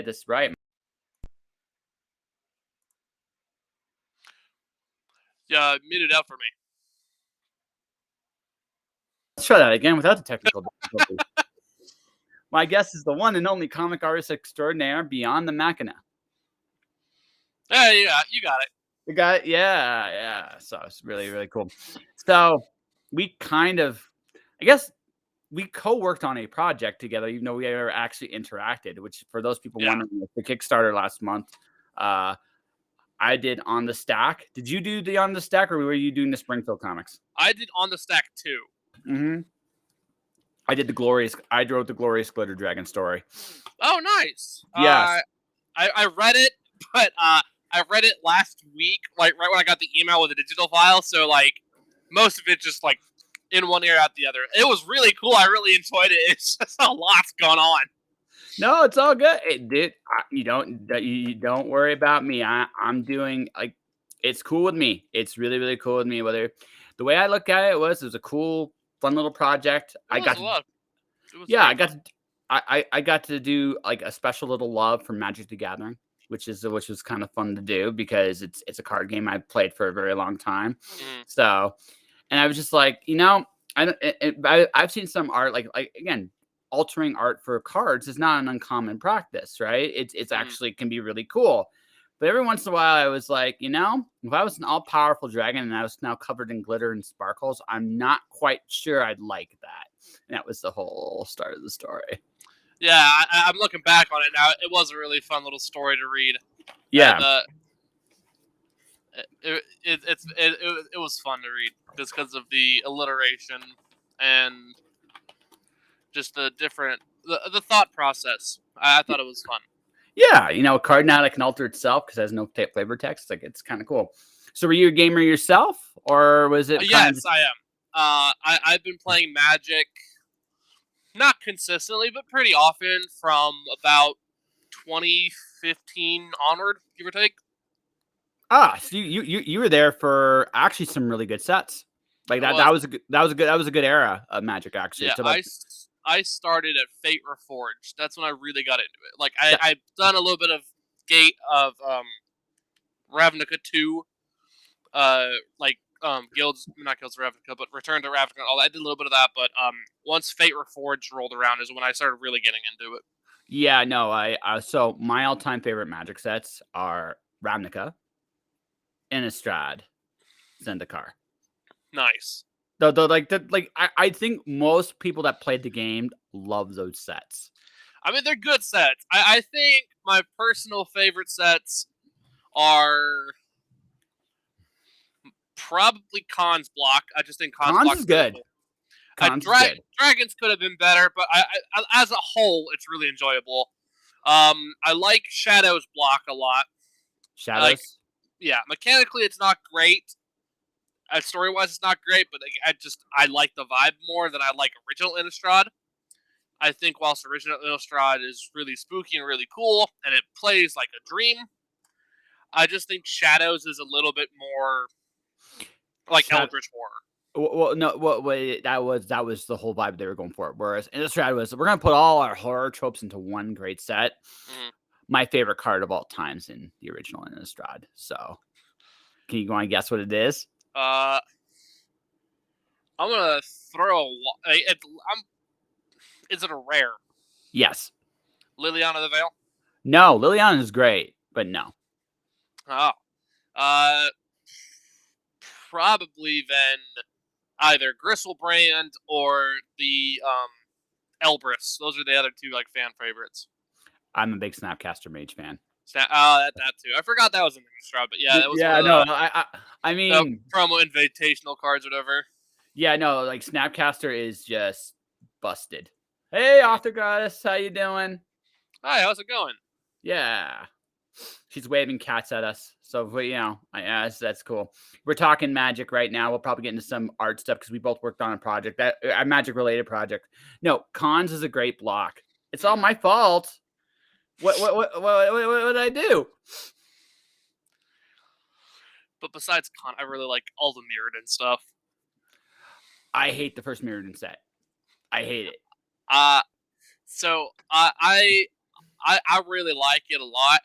this right. Yeah, mute it out for me. Let's try that again without the technical difficulty. My guest is the one and only comic artist extraordinaire beyond the Machina. Yeah, you got it. The guy, yeah. So it's really, really cool. So we kind of, I guess, we co-worked on a project together, even though we ever actually interacted. Which, for those people wondering, the Kickstarter last month, I did On the Stack. Did you do the On the Stack, or were you doing the Springfield comics? I did On the Stack too. Mm-hmm. I wrote the Glorious Glitter Dragon story. Oh, nice. Yes. I read it, but I read it last week, like right when I got the email with the digital file. So like most of it just like in one ear out the other. It was really cool. I really enjoyed it. It's just a lot's going on. No, it's all good. Dude, you don't worry about me. I'm doing like it's cool with me. It's really, really cool with me. Whether the way I look at it was a cool, fun little project. I got I got to do like a special little love for Magic the Gathering, which was kind of fun to do because it's a card game I've played for a very long time. So, and I was just like, I've seen some art like again, altering art for cards is not an uncommon practice, right? It's actually can be really cool. But every once in a while, I was like, if I was an all-powerful dragon and I was now covered in glitter and sparkles, I'm not quite sure I'd like that. And that was the whole start of the story. Yeah, I'm looking back on it now. It was a really fun little story to read. Yeah. And, it was fun to read just because of the alliteration and just the different the thought process. I thought it was fun. Yeah, a card now that can alter itself because it has no flavor text. Like, it's kind of cool. So were you a gamer yourself, or was it? Yes, I am. I've been playing Magic, not consistently, but pretty often from about 2015 onward, give or take. So you were there for actually some really good sets. Like that was a good era of Magic, actually. Yeah, I started at Fate Reforged. That's when I really got into it. Like I've done a little bit of Gate of Ravnica 2, guilds, not guilds of Ravnica, but Return to Ravnica. All I did a little bit of that, but once Fate Reforged rolled around is when I started really getting into it. Yeah, no, so my all-time favorite Magic sets are Ravnica, Innistrad, Zendikar. Nice. I think most people that played the game love those sets. I mean, they're good sets. I think my personal favorite sets are probably Khan's block. I just think Khan's block is good. Dragons could have been better, but I as a whole, it's really enjoyable. I like Shadow's block a lot. Shadows? Mechanically, it's not great. Story-wise, it's not great, but I like the vibe more than I like original Innistrad. I think whilst original Innistrad is really spooky and really cool, and it plays like a dream, I just think Shadows is a little bit more like Eldritch Horror. Well, no, that was the whole vibe they were going for. Whereas Innistrad was, we're gonna put all our horror tropes into one great set. My favorite card of all times in the original Innistrad. So, can you go and guess what it is? I'm gonna throw. Is it a rare? Yes. Liliana the Veil? No, Liliana is great, but no. Oh. Probably then either Gristlebrand or the Elbrus. Those are the other two fan favorites. I'm a big Snapcaster Mage fan. That too. I forgot that was in Innistrad, but yeah, that was I mean, promo invitational cards, whatever. Yeah, no, like Snapcaster is just busted. Hey, Author Goddess, how you doing? Hi, how's it going? Yeah, she's waving cats at us, so that's cool. We're talking Magic right now. We'll probably get into some art stuff because we both worked on a project, a Magic related project. No, Cons is a great block. It's all my fault. What did I do? But besides Con, I really like all the Mirrodin stuff. I hate the first Mirrodin set. I hate it. So I I really like it a lot.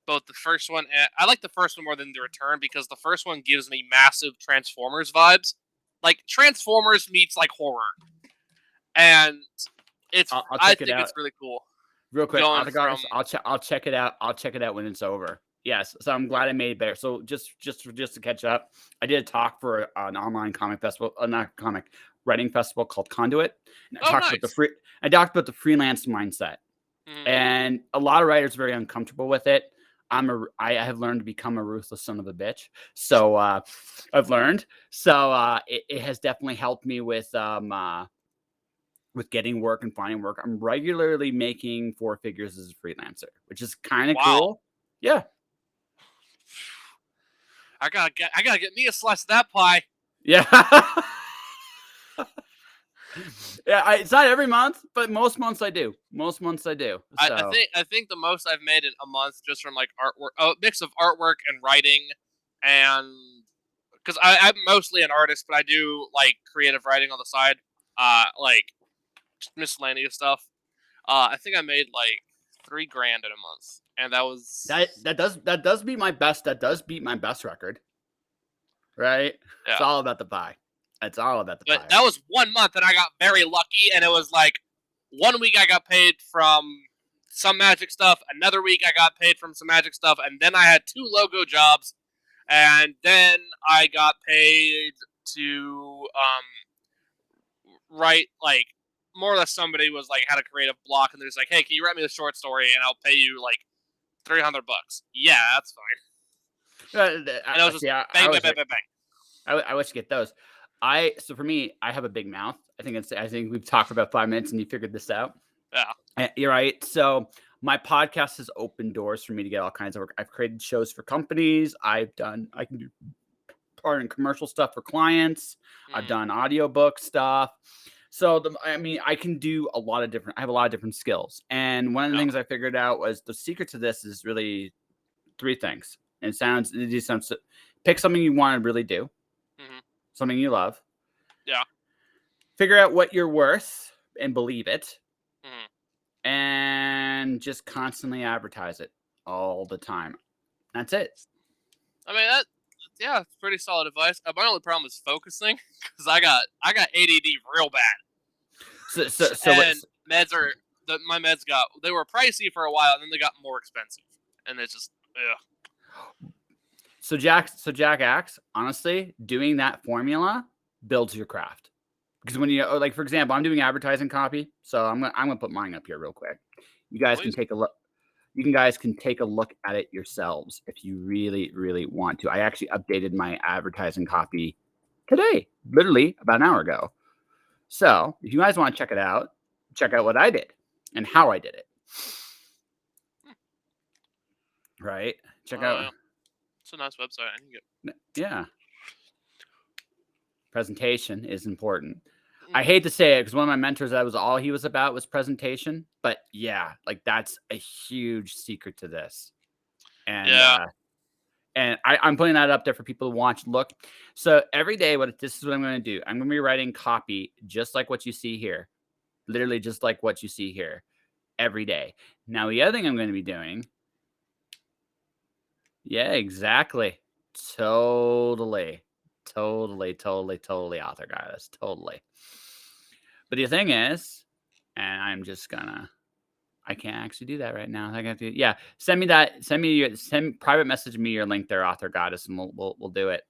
Both the first one and I like the first one more than the Return because the first one gives me massive Transformers vibes, like Transformers meets like horror, and I'll I check it think out it's really cool real quick. going Author from Goddess, I'll check it out. I'll check it out when it's over. Yes, so I'm glad I made it better. So just to catch up, I did a talk for an online comic festival, not comic writing festival called Conduit, and oh nice. I talked about the freelance mindset. Mm-hmm. And a lot of writers are very uncomfortable with it. I have learned to become a ruthless son of a bitch. So I've learned. So it has definitely helped me with getting work and finding work. I'm regularly making 4 figures as a freelancer, which is kind of Wow. cool. Yeah. I gotta get me a slice of that pie. Yeah. Yeah, it's not every month, but most months I do. Most months I do. So I think the most I've made in a month just from like artwork, a mix of artwork and writing, and because I'm mostly an artist, but I do like creative writing on the side, like just miscellaneous stuff. I think I made like $3,000 in a month, and that was that does beat my best. That does beat my best record. Right? yeah. It's all about the pie. It's all about the But pie. that was 1 month, and I got very lucky, and it was like 1 week I got paid from some magic stuff, another week I got paid from some magic stuff, and then I had 2 logo jobs, and then I got paid to write like more or less somebody was like had a creative block, and they're just like, hey, can you write me a short story, and I'll pay you like $300. Yeah, that's fine. And I was just bang, bang, bang, bang, bang. I wish to get those. So for me, I have a big mouth. I think we've talked for about 5 minutes and you figured this out. Yeah. You're right. So my podcast has opened doors for me to get all kinds of work. I've created shows for companies. I can do part in commercial stuff for clients. I've done audiobook stuff. So I can do I have a lot of different skills. And one of the things I figured out was the secret to this is really 3 things. And it just sounds pick something you want to really do. Something you love. Yeah. Figure out what you're worth and believe it. And just constantly advertise it all the time. That's it. I mean, it's pretty solid advice. My only problem is focusing because I got ADD real bad. And my meds they were pricey for a while, and then they got more expensive, and it's just So Jack Axe, honestly, doing that formula builds your craft. Because when you like, for example, I'm doing advertising copy, so I'm gonna put mine up here real quick. You guys can take a look. You guys can take a look at it yourselves if you really, really want to. I actually updated my advertising copy today, literally about an hour ago. So if you guys want to check out what I did and how I did it. Right? Check out. Yeah. It's a nice website. I can get. Yeah. Presentation is important. I hate to say it because one of my mentors, that was all he was about was presentation. But yeah, like that's a huge secret to this. And and I'm putting that up there for people to watch. Look, so every day, this is what I'm going to do. I'm going to be writing copy just like what you see here, literally just like what you see here, every day. Now the other thing I'm going to be doing, yeah, exactly, totally, author guys, totally. But the thing is, and I can't actually do that right now. I got to, yeah. Send private message me your link there, Author Goddess, and we'll do it.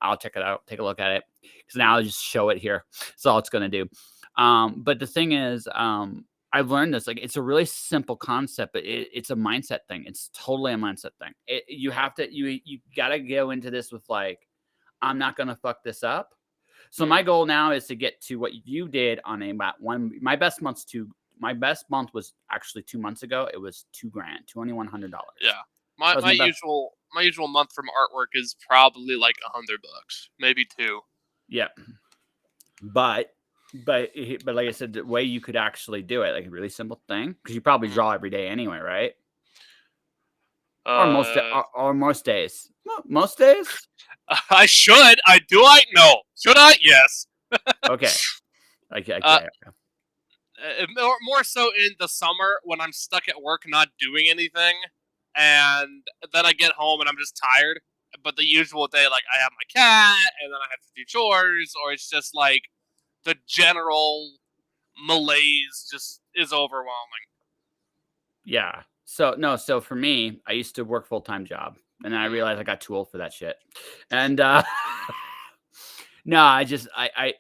I'll check it out, take a look at it, because now I'll just show it here. That's all it's gonna do. But the thing is, I've learned this. Like, it's a really simple concept, but it's a mindset thing. It's totally a mindset thing. You have to you gotta go into this with like, I'm not gonna fuck this up. So my goal now is to get to what you did on my best month was actually 2 months ago. It was $2,000, $2,100. Yeah, my usual month from artwork is probably like $100, maybe 2. Yeah, but like I said, the way you could actually do it, like a really simple thing, because you probably draw every day anyway, right? Or most days. Most days. I should. No. Should I? Yes. Okay. Okay. More so in the summer when I'm stuck at work not doing anything, and then I get home and I'm just tired. But the usual day, like I have my cat, and then I have to do chores, or it's just like the general malaise just is overwhelming. Yeah. So for me, I used to work full-time job, and then I Mm, realized I got too old for that shit. And no, I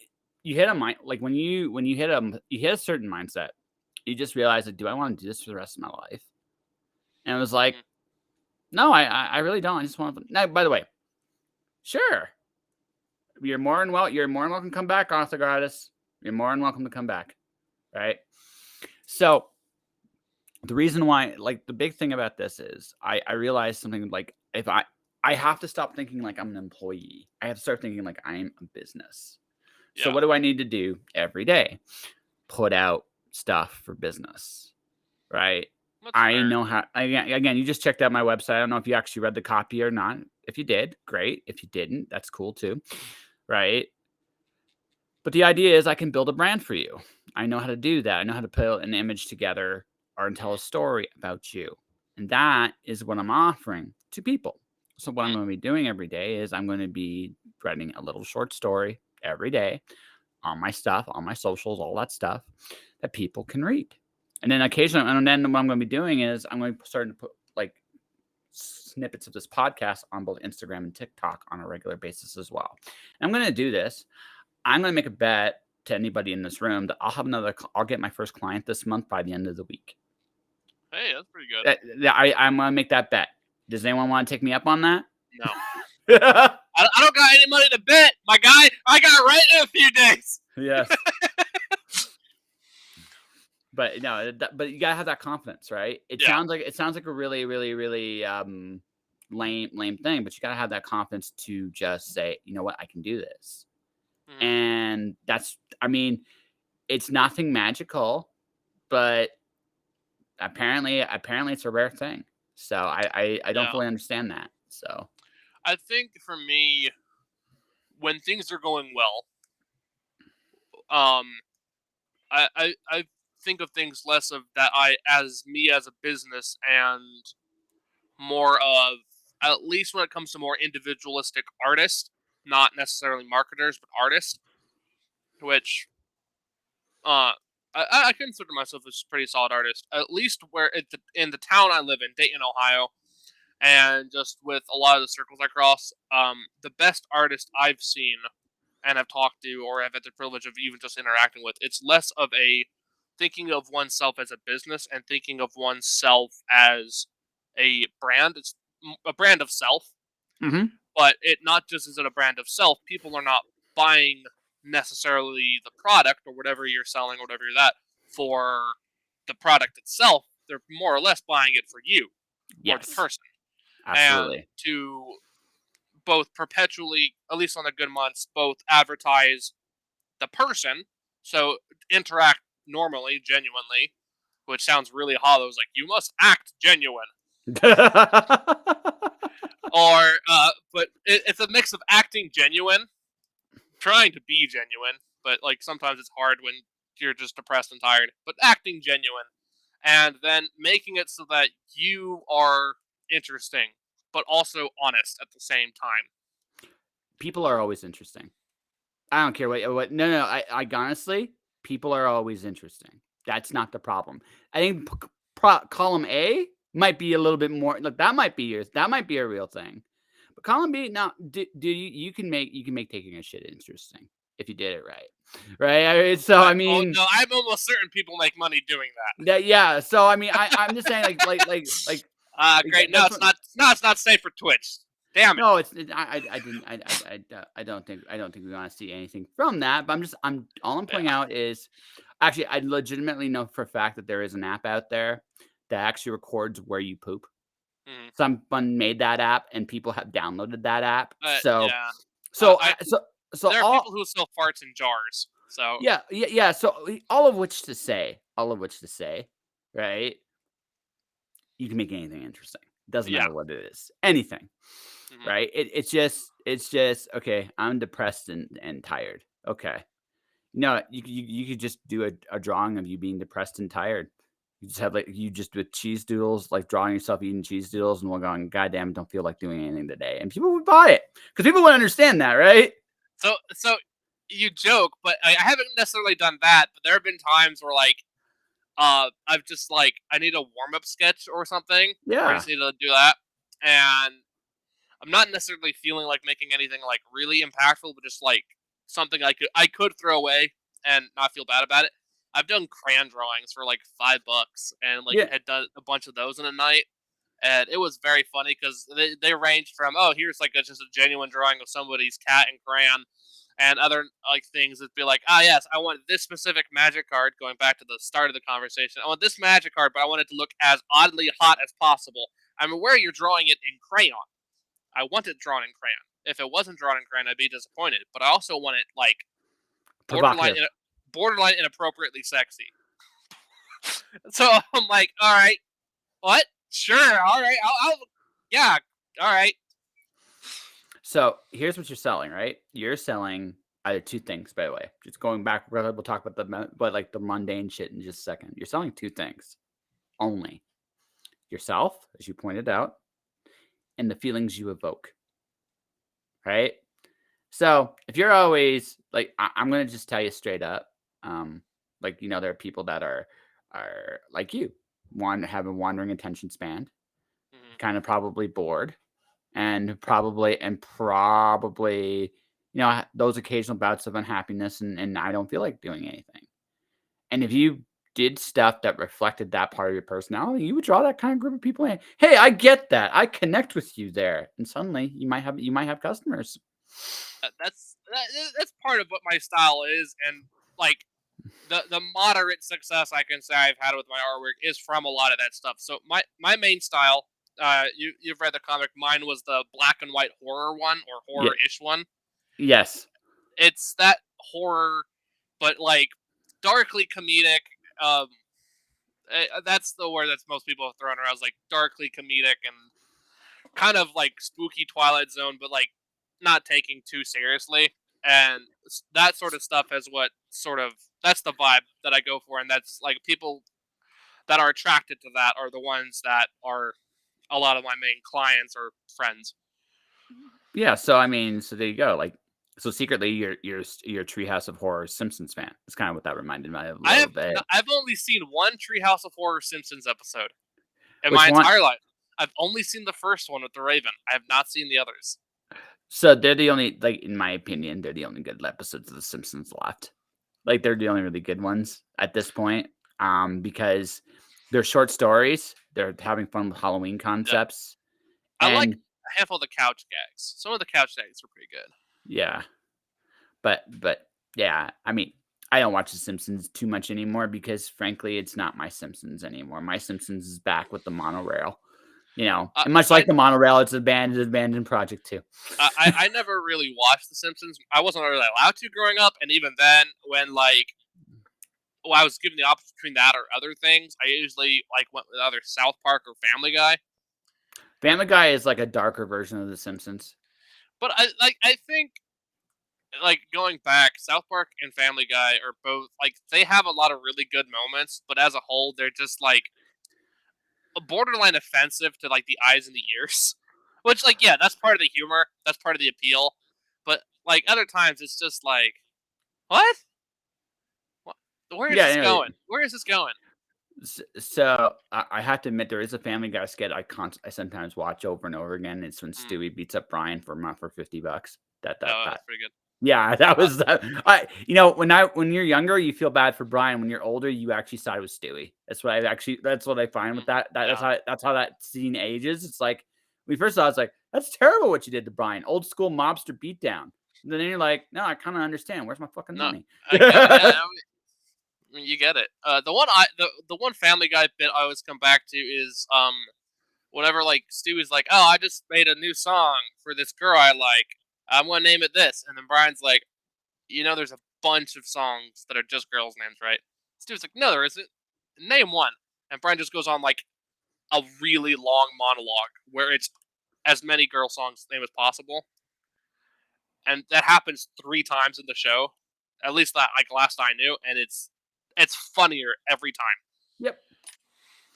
you hit a mind like when you you hit a certain mindset, you just realize like, do I want to do this for the rest of my life? And it was like, mm, no, I really don't. I just want to. Now, by the way, sure, you're more than welcome to come back, Arthur. You're more than welcome to come back. Right. So the reason why, like, the big thing about this is I realized something like if I have to stop thinking like I'm an employee. I have to start thinking like I'm a business. So yeah, what do I need to do every day? Put out stuff for business, right? that's I fair. know how. Again, you just checked out my website. I don't know if you actually read the copy or not. If you did, great. If you didn't, that's cool too, right? But the idea is I can build a brand for you. I know how to do that. I know how to put an image together or and tell a Mm, story about you. And that is what I'm offering to people. So what I'm mm, going to be doing every day is I'm going to be writing a little short story every day on my stuff, on my socials, all that stuff that people can read. And then occasionally, and then what I'm going to be doing is I'm going to start to put like snippets of this podcast on both Instagram and TikTok on a regular basis as well. And I'm going to do this. I'm going to make a bet to anybody in this room that I'll get my first client this month by the end of the week. hey, that's pretty good. I'm going to make that bet. Does anyone want to take me up on that? No, I don't got any money to bet, my guy. I got rent in a few days. Yes. But no, but you gotta have that confidence, right? Yeah. It sounds like a really, really, really lame thing, but you gotta have that confidence to just say, you know what, I can do this. Mm-hmm. And that's, I mean, it's nothing magical, but apparently it's a rare thing. So I don't Yeah. fully understand that. So I think for me, when things are going well, um, I think of things less of that I as me as a business and more of at least when it comes to more individualistic artists, not necessarily marketers, but artists, which uh I consider myself a pretty solid artist. At least where in the town I live in, Dayton, Ohio, and just with a lot of the circles I cross, the best artist I've seen and have talked to or have had the privilege of even just interacting with, it's less of a thinking of oneself as a business and thinking of oneself as a brand. It's a brand of self, mhm. but it not just is it a brand of self. People are not buying necessarily the product or whatever you're selling or whatever you're that for the product itself. They're more or less buying it for you or the Yes, person. And absolutely. to both perpetually, at least on the good months, both advertise the person, so interact normally, genuinely, which sounds really hollow. It's like you must act genuine, or but it's a mix of acting genuine, trying to be genuine, but like sometimes it's hard when you're just depressed and tired. But acting genuine, and then making it so that you are interesting, but also honest at the same time. People are always interesting. I don't care what no, I honestly, people are always interesting. That's not the problem. I think column A might be a little bit more like, that might be a real thing. But column B, now, do you can make taking a shit interesting if you did it right. Right? I Oh mean, no, I'm almost certain people make money doing that. that yeah, so I mean, I'm just saying like Great. that's what It's not safe for Twitch. Damn it. no, I didn't I don't think we wanna see anything from that, but all I'm pointing Yeah. out is actually, I legitimately know for a fact that there is an app out there that actually records where you poop. Mhm. Someone made that app and people have downloaded that app. But So yeah, so I I so there are all people who sell farts in jars. So yeah, so all of which to say, right? You can make anything interesting. Doesn't yeah. matter what it is. Anything. Hmm. Right? It's just okay, I'm depressed and tired. Okay. No, you could just do a drawing of you being depressed and tired. You just have, like you just with cheese doodles, like, drawing yourself eating cheese doodles and we're going, "God damn, don't feel like doing anything today," and people would buy it because people would understand that, right? So you joke, but I haven't necessarily done that. But there have been times where like I've just like I need a warm up sketch or something, or I Yeah. just need to do that, and I'm not necessarily feeling like making anything like really impactful, but just like something I could throw away and not feel bad about it. I've done crayon drawings for like $5 and like Yeah. had done a bunch of those in a night, and it was very funny because they ranged from, oh, here's like just a genuine drawing of somebody's cat in crayon, and other like things that'd be like, ah, yes, I want this specific magic card. Going back to the start of the conversation, I want this magic card, but I want it to look as oddly hot as possible. I'm aware you're drawing it in crayon. I want it drawn in crayon. If it wasn't drawn in crayon, I'd be disappointed. But I also want it like borderline Provocative. borderline inappropriately sexy. So I'm like, all right, what? Sure, all right, yeah, all right. So, here's what you're selling, right? You're selling either 2 things, by the way. Just going back, we'll talk about like, the mundane shit in just a second. You're selling 2 things only. Yourself, as you pointed out, and the feelings you evoke, right? So if you're always like, I'm gonna just tell you straight up, like there are people that are like you, have a wandering attention span, Mm-hmm. kind of probably bored, and probably those occasional bouts of unhappiness, and I don't feel like doing anything. And if you did stuff that reflected that part of your personality, you would draw that kind of group of people in. Hey, I get that. I connect with you there, and suddenly you might have customers. That's part of what my style is, and like the moderate success I can say I've had with my artwork is from a lot of that stuff. So my main style, you've read the comic. Mine was the black and white horror one or Yeah. horror-ish one. Yes. It's that horror, but like darkly comedic. Um, that's the word that's most people have thrown around. Is like darkly comedic and kind of like spooky Twilight Zone, but like not taking too seriously. And that sort of stuff is what sort of that's the vibe that I go for, and that's like people that are attracted to that are the ones that are a lot of my main clients or friends. Yeah. So I mean, so there you go. Like, so secretly, you're a Treehouse of Horror Simpsons fan. That's kind of what that reminded me of a little bit. I've only seen one Treehouse of Horror Simpsons episode in Which my one? entire life. I've only seen the first one with the Raven. I have not seen the others. So they're the only, like, in my opinion, they're the only good episodes of The Simpsons left. Like, they're the only really good ones at this point. Because they're short stories. They're having fun with Halloween Yeah, concepts, I like and a handful of the couch gags. Some of the couch gags are pretty good. yeah. But yeah, I mean, I don't watch The Simpsons too much anymore because frankly, it's not my Simpsons anymore. My Simpsons is back with the monorail, I and much I like the monorail, it's abandoned project too. I never really watched The Simpsons. I wasn't really allowed to growing up, and even then, when like I was given the option between that or other things, I usually like went with either South Park or Family Guy. Family Guy is like a darker version of The Simpsons. But I think like going back, South Park and Family Guy are both like they have a lot of really good moments, but as a whole, they're just like a borderline offensive to like the eyes and the ears. Which like yeah, that's part of the humor, that's part of the appeal. But like other times, it's just like what? What? Where is Yeah, this going? Where is this going? so I have to admit there is a Family Guy skit I sometimes watch over and over again. It's when Hmm. Stewie beats up Brian for $50. That that Oh, that that's pretty good. Yeah, that Uh, was when you're younger, you feel bad for Brian. When you're older, you actually side with Stewie. That's what I find with that. That's yeah. how that scene ages. It's like when we first saw it, it's like, that's terrible what you did to Brian. Old school mobster beatdown. And then you're like, no, I kind of understand. Where's my fucking No, money? I get it. Yeah, I mean, you get it. The one Family Guy bit I always come back to is whenever like Stewie's like, oh, I just made a new song for this girl I like. I'm gonna name it this, and then Brian's like, there's a bunch of songs that are just girls' names, right? Stewie's like, no, there isn't. Name one, and Brian just goes on like a really long monologue where it's as many girl songs name as possible, and that happens 3 times in the show. At least that like last I knew, and it's funnier every time. Yep.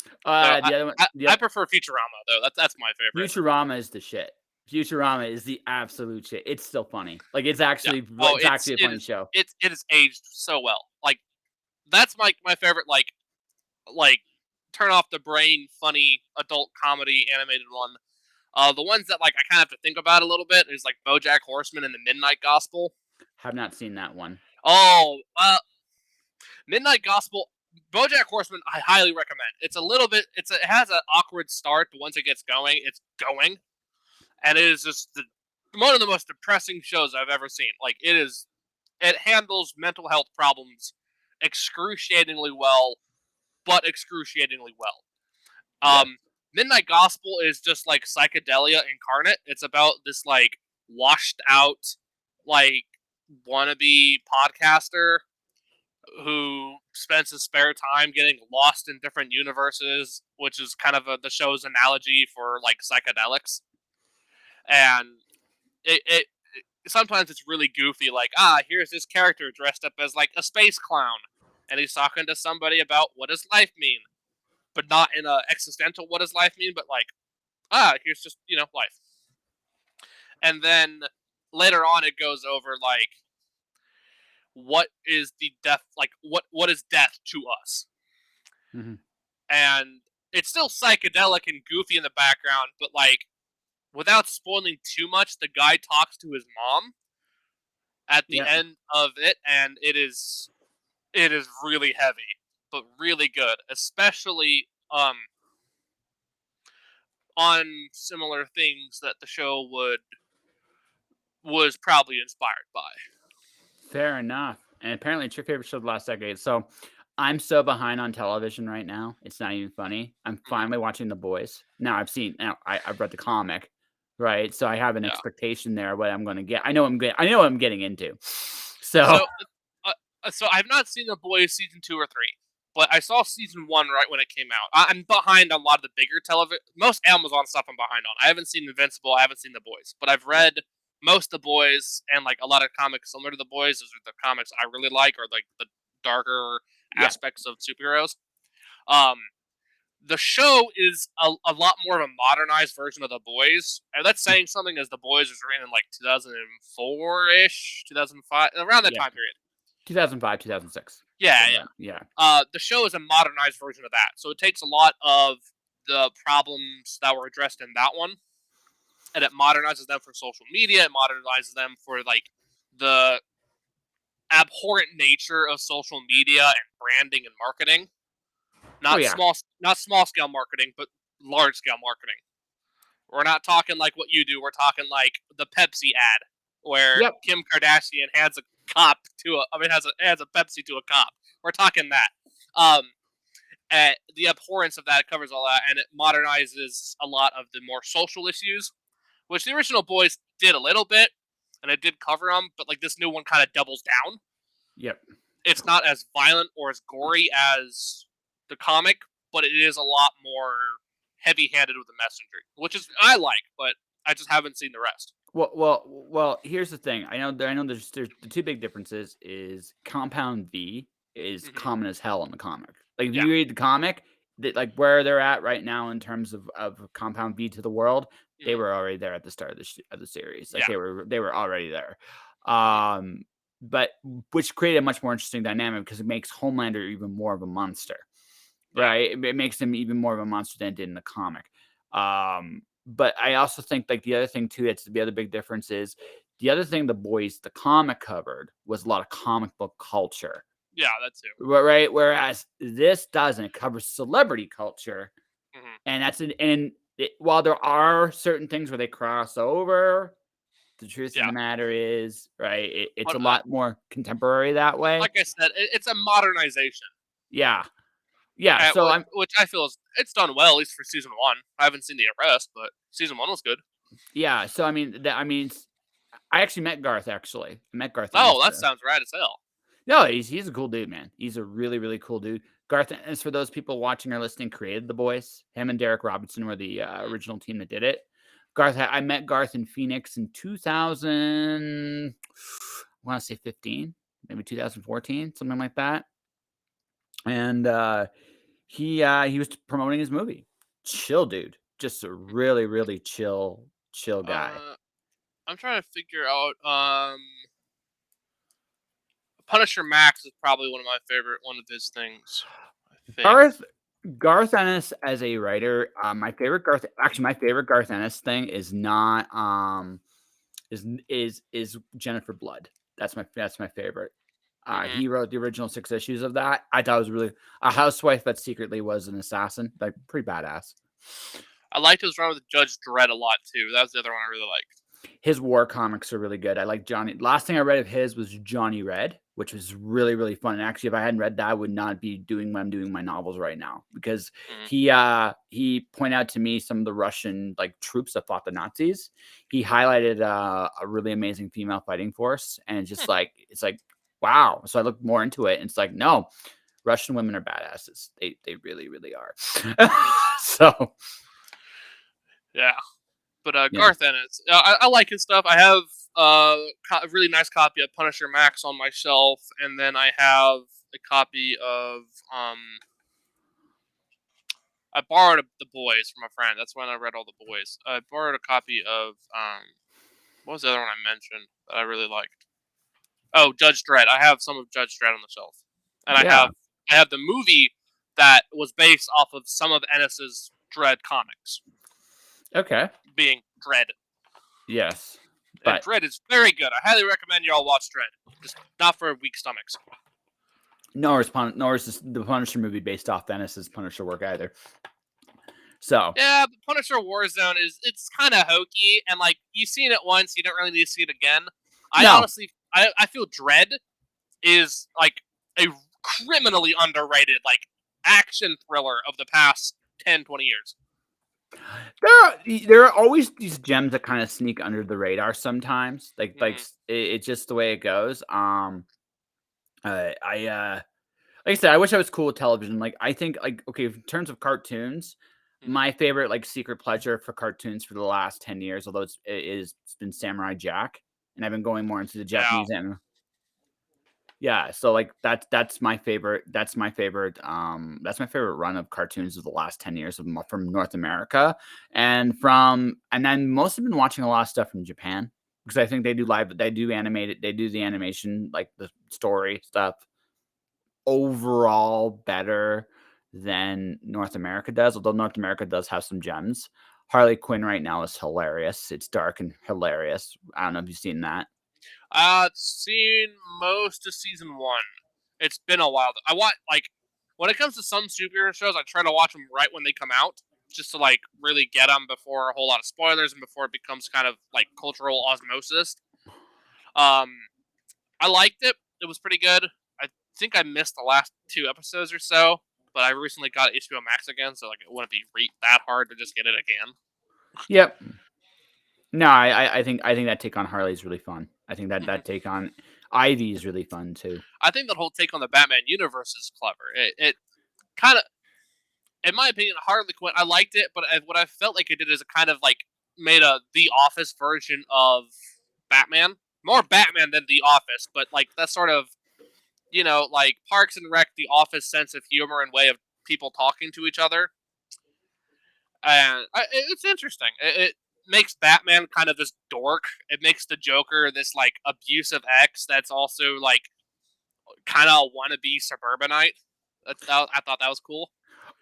So The other one, I yep. prefer Futurama though. That's my favorite. Futurama is the shit. Futurama is the absolute shit. It's still funny. Like Yeah. Oh, it's actually a funny show. it is aged so well. Like that's my favorite like turn off the brain funny adult comedy animated one. The ones that like I kind of have to think about a little bit is like BoJack Horseman and the Midnight Gospel. Have not seen that one. Oh, Midnight Gospel, BoJack Horseman, I highly recommend. It's a little bit, it has an awkward start, but once it gets going, it's going, and it is just one of the most depressing shows I've ever seen. Like it handles mental health problems excruciatingly well, but excruciatingly well. Yep. Midnight Gospel is just like psychedelia incarnate. It's about this like washed out, like wannabe podcaster who spends his spare time getting lost in different universes, which is kind of the show's analogy for like psychedelics. And it sometimes it's really goofy, like here's this character dressed up as like a space clown, and he's talking to somebody about what does life mean, but not in a existential what does life mean, but like here's just life. And then later on, it goes over like what is the death like what is death to us. Mm-hmm. And it's still psychedelic and goofy in the background, but like without spoiling too much, the guy talks to his mom at the Yep. end of it, and it is really heavy, but really good, especially on similar things that the show was probably inspired by. Fair enough. And apparently, it's your favorite show of the last decade. So I'm so behind on television right now. It's not even funny. I'm Mhm. finally watching The Boys. Now I've read the comic, right? So I have an Yeah. expectation there of what I'm going to get. I know I know what I'm getting into. So So, so I've not seen The Boys season 2 or 3, but I saw season 1 right when it came out. I'm behind on a lot of the bigger television. Most Amazon stuff I'm behind on. I haven't seen Invincible. I haven't seen The Boys, but I've read most of The Boys and like a lot of comics similar to The Boys. Those are the comics I really like, or like the darker yeah, aspects of superheroes. Um, the show is a lot more of a modernized version of The Boys, and that's saying something, as The Boys was written in like 2004 ish, 2005, around that yeah, time period. 2005, 2006. Yeah, So yeah. yeah, The show is a modernized version of that, so it takes a lot of the problems that were addressed in that one, and it modernizes them for social media. It modernizes them for like the abhorrent nature of social media and branding and marketing. oh Not yeah, small scale marketing, but large scale marketing. We're not talking like what you do. We're talking like the Pepsi ad, where yep, Kim Kardashian hands a cop to has a Pepsi to a cop. We're talking that. Um, the abhorrence of that covers all that, and it modernizes a lot of the more social issues, which the original Boys did a little bit, and it did cover them. But like this new one kind of doubles down. yep. It's not as violent or as gory as the comic, but it is a lot more heavy-handed with the messaging, which is I like, but I just haven't seen the rest. Well. Here's the thing. I know. There's the two big differences. Is Compound V is Hmm. common as hell in the comic. Like if Yeah. you read the comic, that like where they're at right now in terms of Compound V to the world, they Hmm. were already there at the start of of the series. Like Yeah. they were already there. Hmm. Um, but which created a much more interesting dynamic because it makes Homelander even more of a monster. Yeah. Right? It makes him even more of a monster than it did in the comic. But I also think like the other thing too, that's the other big difference is the other thing the comic covered was a lot of comic book culture. Yeah. That too. Right? Whereas this doesn't. It covers celebrity culture. Hmm. And while there are certain things where they cross over, the truth of Yeah. the matter is, right, it's But a lot more contemporary that way. like I said, it's a modernization, Yeah. Yeah. So which I feel is it's done well, at least for season 1. I haven't seen the rest, but season 1 was good. yeah. So I mean, I actually met Garth. Actually, I met Garth in Oh, this. that sounds rad as hell. No, he's a cool dude, man. He's a really cool dude. Garth is for those people watching or listening. Created the Boys. Him and Derek Robinson were the Mm. original team that did it. I met Garth in Phoenix in 2000. I want to say 15, maybe 2014, something like that. And he was promoting his movie. Chill dude, just a really really chill guy. I'm trying to figure out. Punisher Max is probably one of his things. I think. Garth Garth Ennis as a writer, my favorite Garth Ennis thing is not is Jennifer Blood. That's my favorite. Hmm. He wrote the original 6 issues of that. I thought it was really a housewife that secretly was an assassin. Like pretty badass. I liked his run with Judge Dredd a lot too. That was the other one I really liked. His war comics are really good. I like Johnny. Last thing I read of his was Johnny Red, which was really really fun. And actually, if I hadn't read that, I would not be doing what I'm doing my novels right now because Hmm. he pointed out to me some of the Russian like troops that fought the Nazis. He highlighted a really amazing female fighting force, and it's like wow. So I looked more into it, and it's like no, Russian women are badasses. They really really are. So Yeah, but yeah, Garth Ennis, I like his stuff. I have a really nice copy of Punisher Max on my shelf, and then I have a copy of I borrowed The Boys from a friend. That's when I read all The Boys. I borrowed a copy of what was the other one I mentioned that I really liked? Oh, Judge Dredd. I have some of Judge Dredd on the shelf, and yeah, I have the movie that was based off of some of Ennis's Dredd comics, okay, being Dredd. yes, And but Dredd is very good. I highly recommend you all watch Dredd. Just not for weak stomachs. nor is the Punisher movie based off Ennis's Punisher work either. So Yeah, but Punisher Warzone it's kind of hokey, and like you've seen it once, you don't really need to see it again. I no, honestly, I feel Dredd is like a criminally underrated like action thriller of the past 10, 20 years. there are always these gems that kind of sneak under the radar sometimes. Mm-hmm. It's just the way it goes. I like I said, I wish I was cool with television. Like I think like okay, in terms of cartoons, Mm-hmm. my favorite like secret pleasure for cartoons for the last 10 years, although it's been Samurai Jack, and I've been going more into the Yeah, Japanese anime. Yeah, so like that's my favorite. That's my favorite run of cartoons of the last 10 years from North America, and then most have been watching a lot of stuff from Japan because I think they do animate it, they do the animation like the story stuff overall better than North America does. Although North America does have some gems. Harley Quinn right now is hilarious. It's dark and hilarious. I don't know if you've seen that. seen most of season one. It's been a while. I want like when it comes to some superhero shows, I try to watch them right when they come out, just to like really get them before a whole lot of spoilers and before it becomes kind of like cultural osmosis. Um, I liked it. It was pretty good. I think I missed the last 2 episodes or so, but I recently got HBO Max again, so like it wouldn't be that hard to just get it again. Yep. No, I think that take on Harley is really fun. I think that take on Ivy is really fun too. I think that whole take on the Batman universe is clever. It kind of, in my opinion, Harley Quinn. I liked it, but what I felt like it did is it kind of like made a The Office version of Batman, more Batman than The Office, but like that sort of like Parks and Rec, The Office sense of humor and way of people talking to each other, and it's interesting. It makes Batman kind of this dork. It makes the Joker this like abusive ex that's also like kind of wannabe suburbanite. I thought that was cool.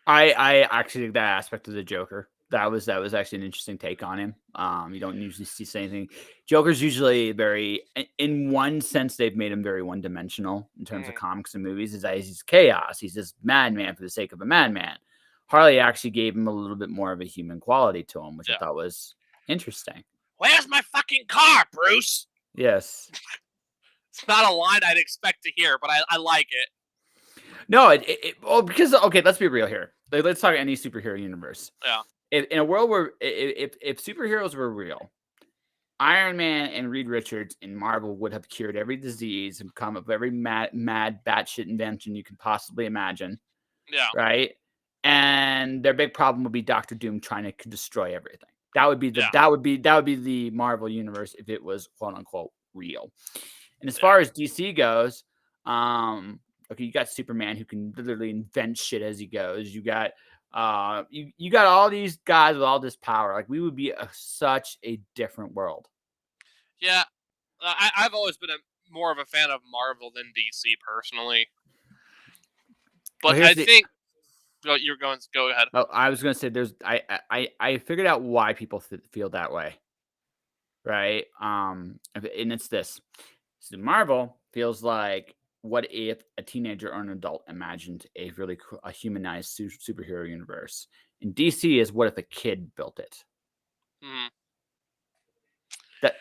I actually think that aspect of the Joker that was actually an interesting take on him. You don't usually see anything. Joker's usually in one sense, they've made him very one dimensional in terms of Mm, comics and movies. Is that he's chaos. He's this madman for the sake of a madman. Harley actually gave him a little bit more of a human quality to him, which I yeah. thought was interesting. Where's my fucking car, Bruce? Yes. It's not a line I'd expect to hear, but I like it. No, well, because okay, let's be real here. Let's talk any superhero universe. Yeah, If in a world where if superheroes were real, Iron Man and Reed Richards in Marvel would have cured every disease and come up with every mad batshit invention you can possibly imagine, yeah, right? And their big problem would be Doctor Doom trying to destroy everything. That would be yeah, the Marvel universe if it was quote unquote real. And as yeah. far as DC goes, Okay, you got Superman who can literally invent shit as he goes. You got you got all these guys with all this power. Like we would be such a different world. Yeah, I've always been more of a fan of Marvel than DC personally, Well, but here's I the. think you're going. Go ahead. Oh, I was gonna say there's I figured out why people feel that way, right? And it's this. So Marvel feels like what if a teenager or an adult imagined a really a humanized superhero universe, and DC is what if a kid built it. Mm-hmm.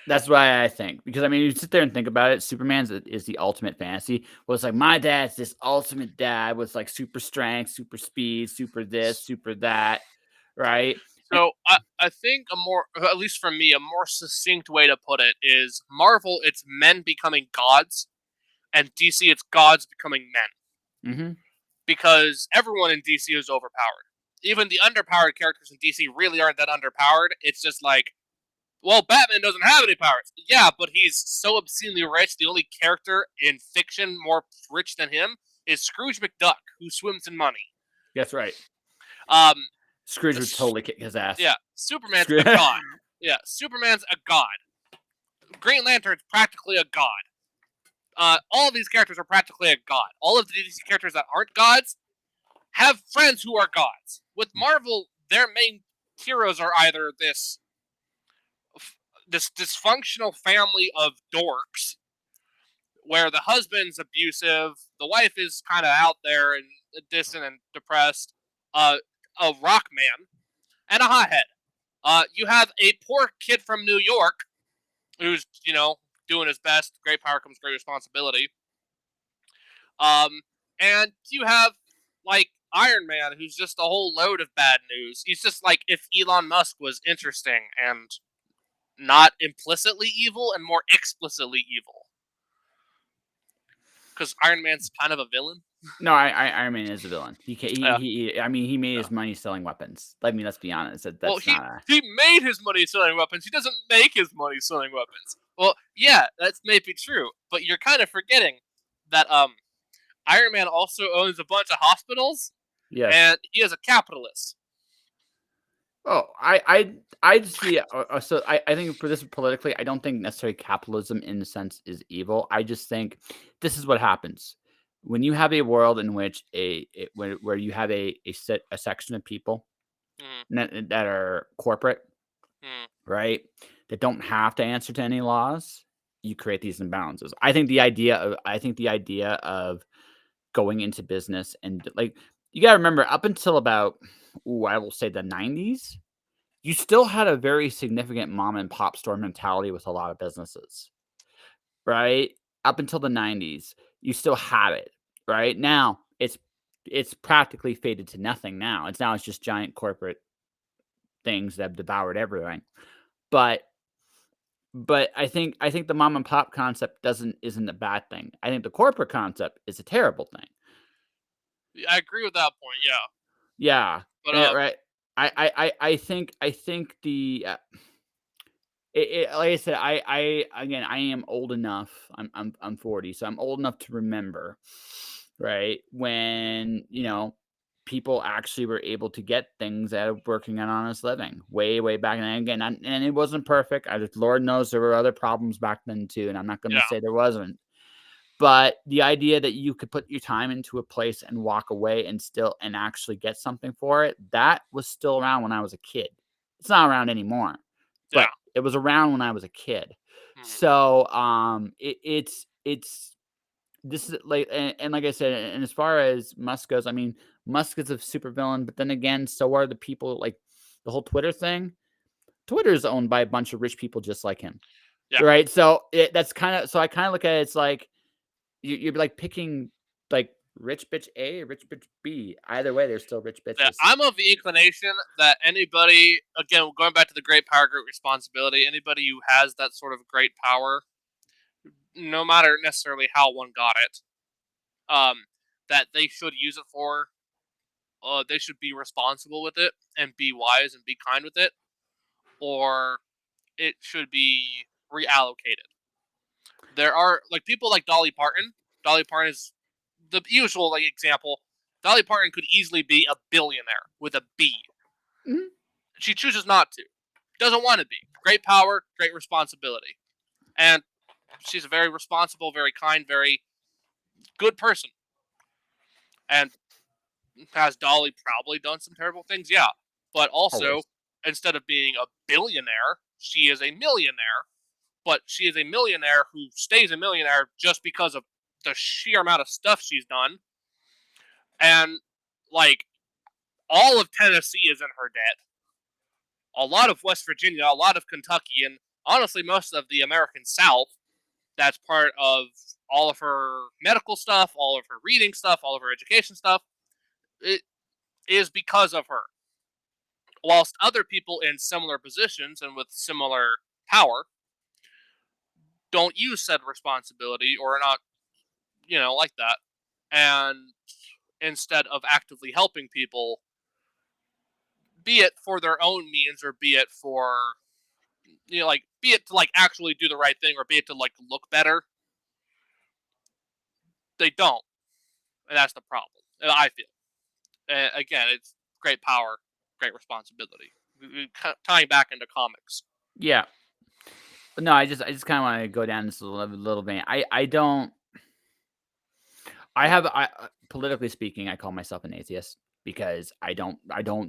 That's why I think, because I mean, you sit there and think about it. Superman's is the ultimate fantasy. Well, it's like my dad's this ultimate dad with like super strength, super speed, super this, super that, right? And So I think a more, at least for me, a more succinct way to put it is Marvel. It's men becoming gods, and DC. It's gods becoming men. hmm Because everyone in DC is overpowered. Even the underpowered characters in DC really aren't that underpowered. It's just like, well, Batman doesn't have any powers. Yeah, but he's so obscenely rich. The only character in fiction more rich than him is Scrooge McDuck, who swims in money. that's right. Um, Scrooge would totally kick his ass. yeah, Superman's Scrooge. a god. Yeah, Superman's a god. Green Lantern's practically a god. All of these characters are practically a god. All of the DC characters that aren't gods have friends who are gods. With Marvel, their main heroes are either this dysfunctional family of dorks, where the husband's abusive, the wife is kind of out there and distant and depressed, a rock man, and a hothead. You have a poor kid from New York who's doing his best. Great power comes great responsibility. Um, and you have like Iron Man, who's just a whole load of bad news. He's just like if Elon Musk was interesting and not implicitly evil and more explicitly evil. Because Iron Man's kind of a villain. No, Iron Man is a villain. He, Yeah, I mean, he made yeah. his money selling weapons. I mean, let's be honest. Well, That's not a. he made his money selling weapons. He doesn't make his money selling weapons. Well, yeah, that's maybe true, but you're kind of forgetting that Iron Man also owns a bunch of hospitals, Yes. and he is a capitalist. Oh, I just see. So I think for this politically, I don't think necessarily capitalism in the sense is evil. I just think this is what happens when you have a world in which where you have a section of people Mm, that are corporate, mm, right? That don't have to answer to any laws. You create these imbalances. I think the idea of going into business and like you got to remember up until about I will say the 90s, you still had a very significant mom and pop store mentality with a lot of businesses, right? Up until the 90s, you still had it, right? Now it's practically faded to nothing now. It's just giant corporate things that have devoured everything. But I think the mom and pop concept isn't a bad thing. I think the corporate concept is a terrible thing. I agree with that point. Yeah, Yeah, but right. I think the like I said, I again, I am old enough. I'm 40, so I'm old enough to remember, right? When, people actually were able to get things out of working an honest living way back. And again, and it wasn't perfect. I just, Lord knows there were other problems back then too. And I'm not going to yeah, say there wasn't. But the idea that you could put your time into a place and walk away and actually get something for it, that was still around when I was a kid. It's not around anymore, yeah. but it was around when I was a kid. Mm, So, it's this is like and like I said, and as far as Musk goes, I mean, Musk is a super villain, but then again, so are the people like the whole Twitter thing. Twitter is owned by a bunch of rich people just like him, yeah, right? So that's kind of so I kind of look at it. It's like you're like picking like rich bitch A, rich bitch B. Either way, they're still rich yeah. bitches. I'm of the inclination that anybody, again, going back to the great power, great responsibility. Anybody who has that sort of great power, no matter necessarily how one got it, um, that they should use it for. They should be responsible with it and be wise and be kind with it, or it should be reallocated. There are like people like Dolly Parton. Dolly Parton is the usual like example. Dolly Parton could easily be a billionaire with a B. Mhm. She chooses not to. Doesn't want to be. Great power, great responsibility. And she's a very responsible, very kind, very good person. And has Dolly probably done some terrible things? Yeah. But also, Always. instead of being a billionaire, she is a millionaire. But she is a millionaire who stays a millionaire just because of the sheer amount of stuff she's done. And, like, all of Tennessee is in her debt. A lot of West Virginia, a lot of Kentucky, and honestly, most of the American South. That's part of all of her medical stuff, all of her reading stuff, all of her education stuff. It is because of her. Whilst other people in similar positions and with similar power don't use said responsibility or are not, like that. And instead of actively helping people, be it for their own means or be it for, be it to like actually do the right thing or be it to like look better, they don't. And that's the problem. I feel. Again, it's great power, great responsibility. Tying back into comics. Yeah. No, I just kind of want to go down this little vein. I don't. Politically speaking, I call myself an atheist because I don't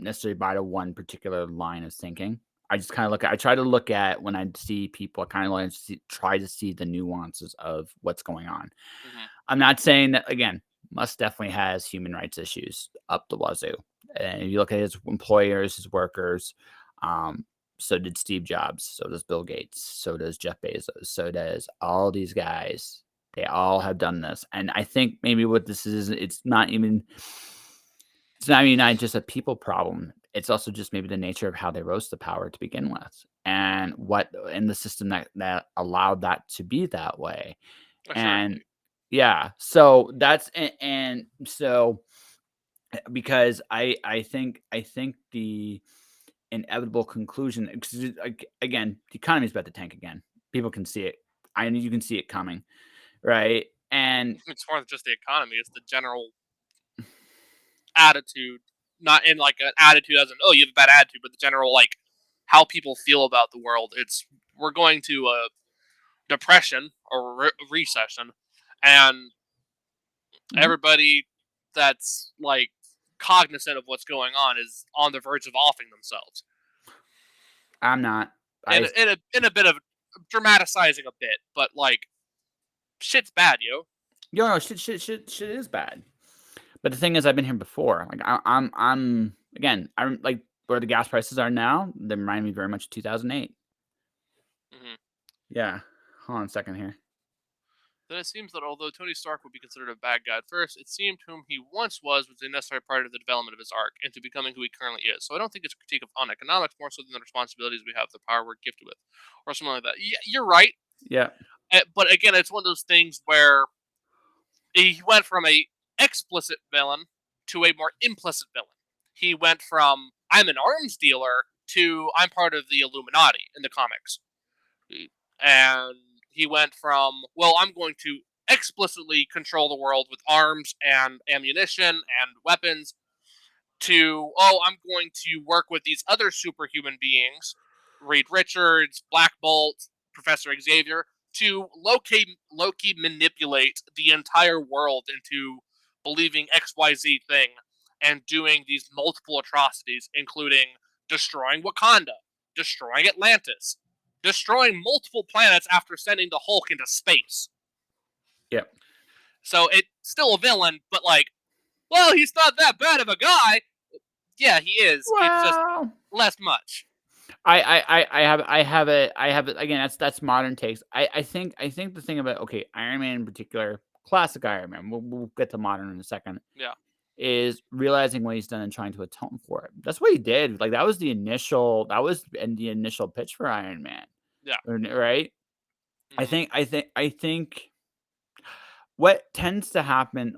necessarily buy to one particular line of thinking. I just kind of I try to look at when I see people, I kind of like try to see the nuances of what's going on. Mm-hmm. I'm not saying that again. Musk definitely has human rights issues up the wazoo, and if you look at his employers, his workers, um, so did Steve Jobs, so does Bill Gates, so does Jeff Bezos, so does all these guys. They all have done this, and I think maybe what this is, it's not even not just a people problem. It's also just maybe the nature of how they rose to power to begin with, and what in the system that allowed that to be that way. And Assuredly. yeah, so that's and so because I think the inevitable conclusion, 'cause again, the economy is about to tank again. People can see it. I You can see it coming, right? And It's more than just the economy; it's the general attitude. Not in like an attitude as in oh you have a bad attitude, but the general like how people feel about the world. It's we're going to a depression or recession, and Mhm. everybody that's like cognizant of what's going on is on the verge of offing themselves I'm not. in I in a bit of dramatizing a bit, but like shit's bad, yo. You know, shit is bad. But the thing is, I've been here before. Like I'm again. I'm like where the gas prices are now. They remind me very much of 2008. Mm-hmm. Yeah. Hold on a second here. Then it seems that although Tony Stark would be considered a bad guy at first, it seemed whom he once was a necessary part of the development of his arc into becoming who he currently is. So I don't think it's a critique of on economics more so than the responsibilities we have, the power we're gifted with, or something like that. Yeah, you're right, Yeah. but again, it's one of those things where he went from a explicit villain to a more implicit villain. He went from I'm an arms dealer to I'm part of the Illuminati in the comics. And he went from well I'm going to explicitly control the world with arms and ammunition and weapons to oh I'm going to work with these other superhuman beings, Reed Richards, Black Bolt, Professor Xavier, to Loki manipulate the entire world into believing XYZ thing and doing these multiple atrocities including destroying Wakanda, destroying Atlantis, destroying multiple planets after sending the Hulk into space. Yeah. So it's still a villain, but like, well, he's not that bad of a guy. Yeah, he is. It's just Well, less much. I have it again. That's modern takes. I think the thing about okay, Iron Man in particular, classic Iron Man. We'll get to modern in a second. Yeah. Is realizing what he's done and trying to atone for it. That's what he did. Like that was the initial pitch for Iron Man, Yeah. right? I Hmm. think I think I think what tends to happen,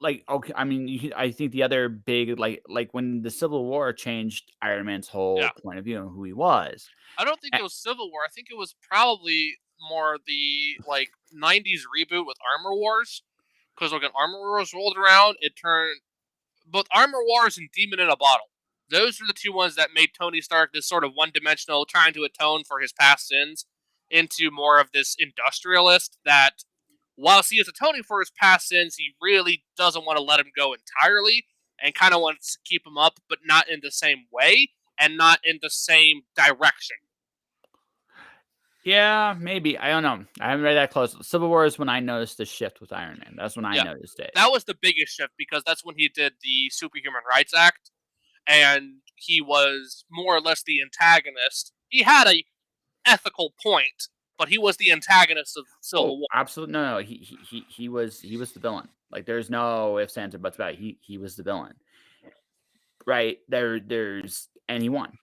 like okay, I mean, I think the other big like when the Civil War changed Iron Man's Yeah. whole point of view and who he was. I don't think A- it was Civil War. I think it was probably more the like '90s reboot with Armor Wars. Because when Armor Wars rolled around, it turned both Armor Wars and Demon in a Bottle. Those were the two ones that made Tony Stark this sort of one-dimensional, trying to atone for his past sins, into more of this industrialist that, while he is atoning for his past sins, he really doesn't want to let him go entirely, and kind of wants to keep him up, but not in the same way, and not in the same direction. Yeah, maybe. I don't know. I haven't read that close. Civil War is when I noticed the shift with Iron Man. That's when I Yeah, noticed it. that was the biggest shift, because that's when he did the Superhuman Rights Act, and he was more or less the antagonist. He had a ethical point, but he was the antagonist of Oh, Civil War. absolutely. No, no. He was the villain. Like there's no ifs, ands, or buts about it. He was the villain. Right. And he won.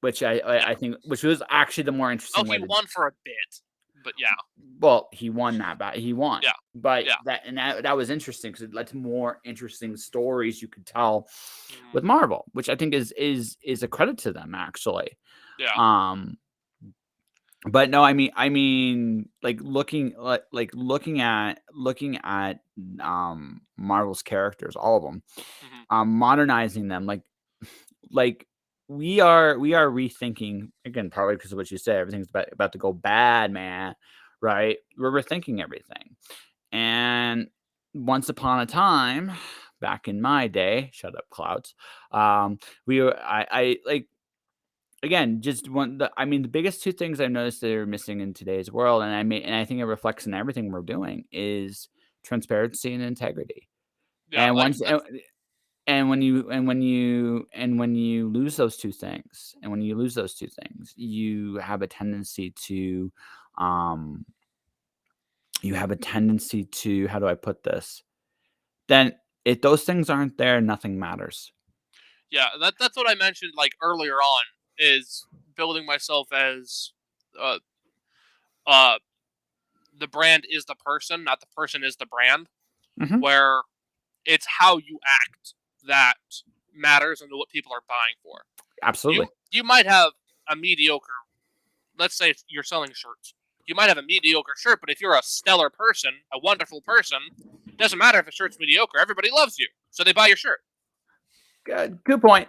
Which Yeah. I think which was actually the more Oh, interesting he way to won for a bit, but yeah, well, he won that battle. He won. yeah, But yeah. that was interesting because it led to more interesting stories you could tell Mm, with Marvel, which I think is a credit to them actually. yeah. Um but no, I mean like looking at Marvel's characters, all of them, Hmm. modernizing them like we are rethinking again, probably because of what you said, everything's about to go bad, man. Right? We're rethinking everything. And once upon a time, back in my day, shut up, clouds. We were I like again, just one the I mean, the biggest two things I've noticed that are missing in today's world, and I think it reflects in everything we're doing, is transparency and integrity. Yeah, And like once that's when you lose those two things, you have a tendency to, um, how do I put this? Then if those things aren't there, nothing matters. yeah, that's what I mentioned like earlier on, is building myself as uh uh the brand is the person, not the person is the brand, Mhm. where it's how you act that matters and what people are buying for. Absolutely. You might have a mediocre, let's say you're selling shirts. You might have a mediocre shirt, but if you're a stellar person, a wonderful person, it doesn't matter if a shirt's mediocre. Everybody loves you, so they buy your shirt. Good point.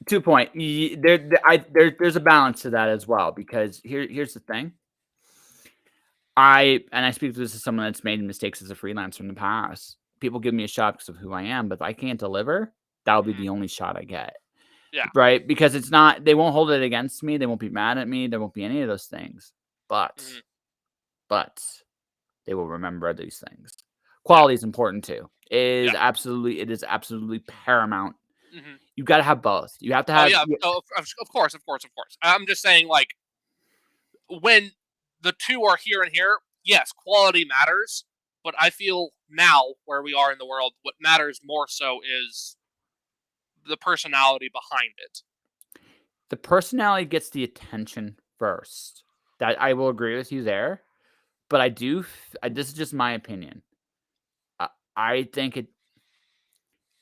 2 point. There's a balance to that as well because here's the thing. I speak to this as someone that's made mistakes as a freelancer in the past. People give me a shot because of who I am, but if I can't deliver, that'll be Mhm. the only shot I get. Yeah. Right? Because it's not they won't hold it against me, they won't be mad at me, there won't be any of those things. But Mhm. but they will remember these things. Yeah. Quality is important too. Yeah. It is absolutely paramount. Hmm. You gotta have both. You have to Oh have yeah. Oh, of course, of course, of course. I'm just saying, like, when the two are here and here, yes, quality matters. But I feel now, where we are in the world, what matters more so is the personality behind it. the personality gets the attention first. That I will agree with you there, but this is just my opinion. I, I think it.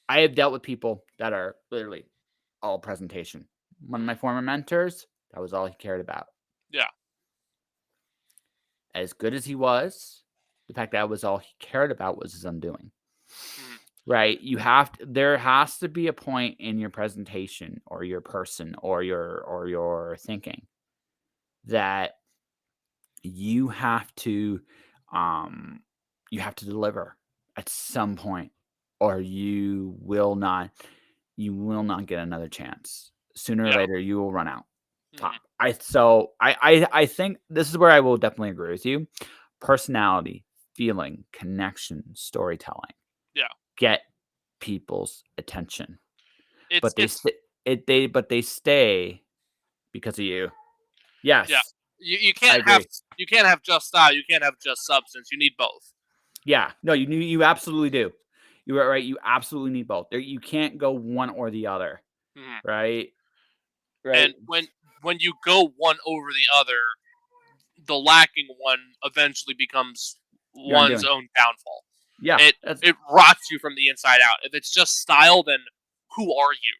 I have dealt with people that are literally all presentation. One of my Mhm. former mentors, that was all he cared about. Yeah. As good as he was, the fact that was all he cared about was his undoing. Mhm. Right? There has to be a point in your presentation or your person or your thinking that you have to um you have to deliver at some point or you will not get another chance. Sooner or Yeah. later you will run out. Hmm. I think this is where I will definitely agree with you. Personality, feeling, connection, storytelling Yeah. get people's attention. It's But they it's st- they stay because of you. yeah. Yes, You I can't have agree. you can't have just style. You can't have just substance. You need both. Yeah. No, you absolutely do. You are right, you absolutely need both. You can't go one or the other, Hmm. right? And Right? when you go one over the other, the lacking one eventually becomes You're one's undoing. own downfall. Yeah, It that's it rots you from the inside out. If it's just style, then who are you?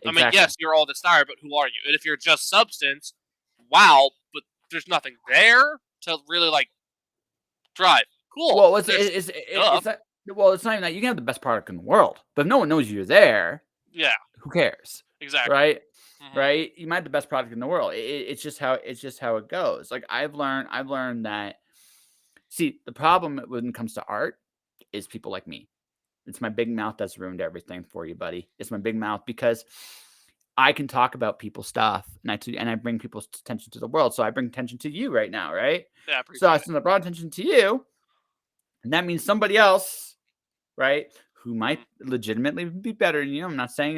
I mean, exactly. yes, you're all the style, but who are you? And if you're just substance, wow, but there's nothing there to really like drive. Cool. Well, There's it's stuff. Well, it's not even that. You can have the best product in the world, but if no one knows you're there, Yeah, who cares, exactly. right? Hmm. Right? You might have the best product in the world. It's just how it goes. Like I've learned that. See, the problem when it comes to art is people like me. It's my big mouth that's ruined everything for you, buddy. It's my big mouth because I can talk about people's stuff and I bring people's attention to the world. So I bring attention to you right now, right? Yeah, I So appreciate it. since I brought attention to you, and that means somebody else, right, who might Mhm. legitimately be better than you. I'm not saying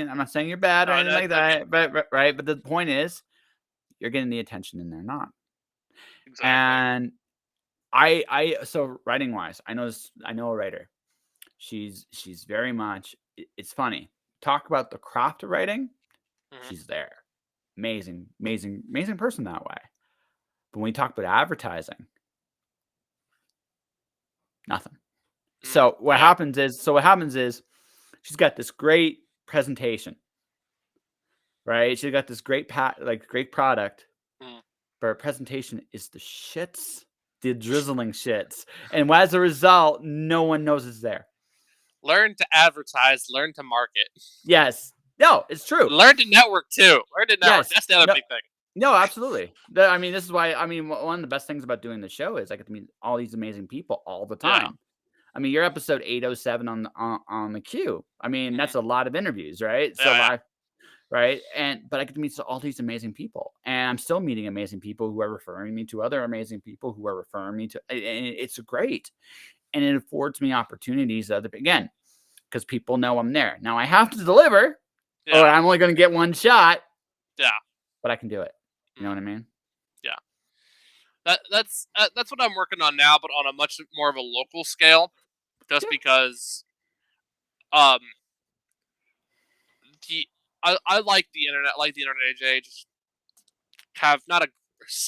you're bad or No, anything that like I mean that, but right. But the point is, you're getting the attention and they're not. exactly. And so writing wise, I know a writer. She's very much. It's funny. Talk about the craft of writing. Hmm. She's there. Amazing, amazing, amazing person that way. But when we talk about advertising, nothing. Hmm. Yeah. So what happens is she's got this great presentation, right? She's got this great product, Mhm. but her presentation is the shits, the drizzling shits. And as a result, no one knows it's there. Learn to advertise. Learn to market. Yes. No, it's true. Learn to network too. Learn to network. Yes. That's the other No, big thing. no, absolutely. I mean, this is why. I mean, one of the best things about doing the show is I get to meet all these amazing people all the Yeah. time. I mean, you're episode 807 on the queue. I mean, Hmm. that's a lot of interviews, right? So Yeah. live, right? But I get to meet all these amazing people, and I'm still meeting amazing people who are referring me to other amazing people who are referring me to. And it's great, and it affords me opportunities. Again, because people know I'm there. Now I have to deliver, Yeah. or I'm only going to get one shot, Yeah. but I can do it. You know Mhm. what I mean? Yeah. That's what I'm working on now, but on a much more of a local scale. Just Yeah, because um the I like the internet, like the internet age. Just have not a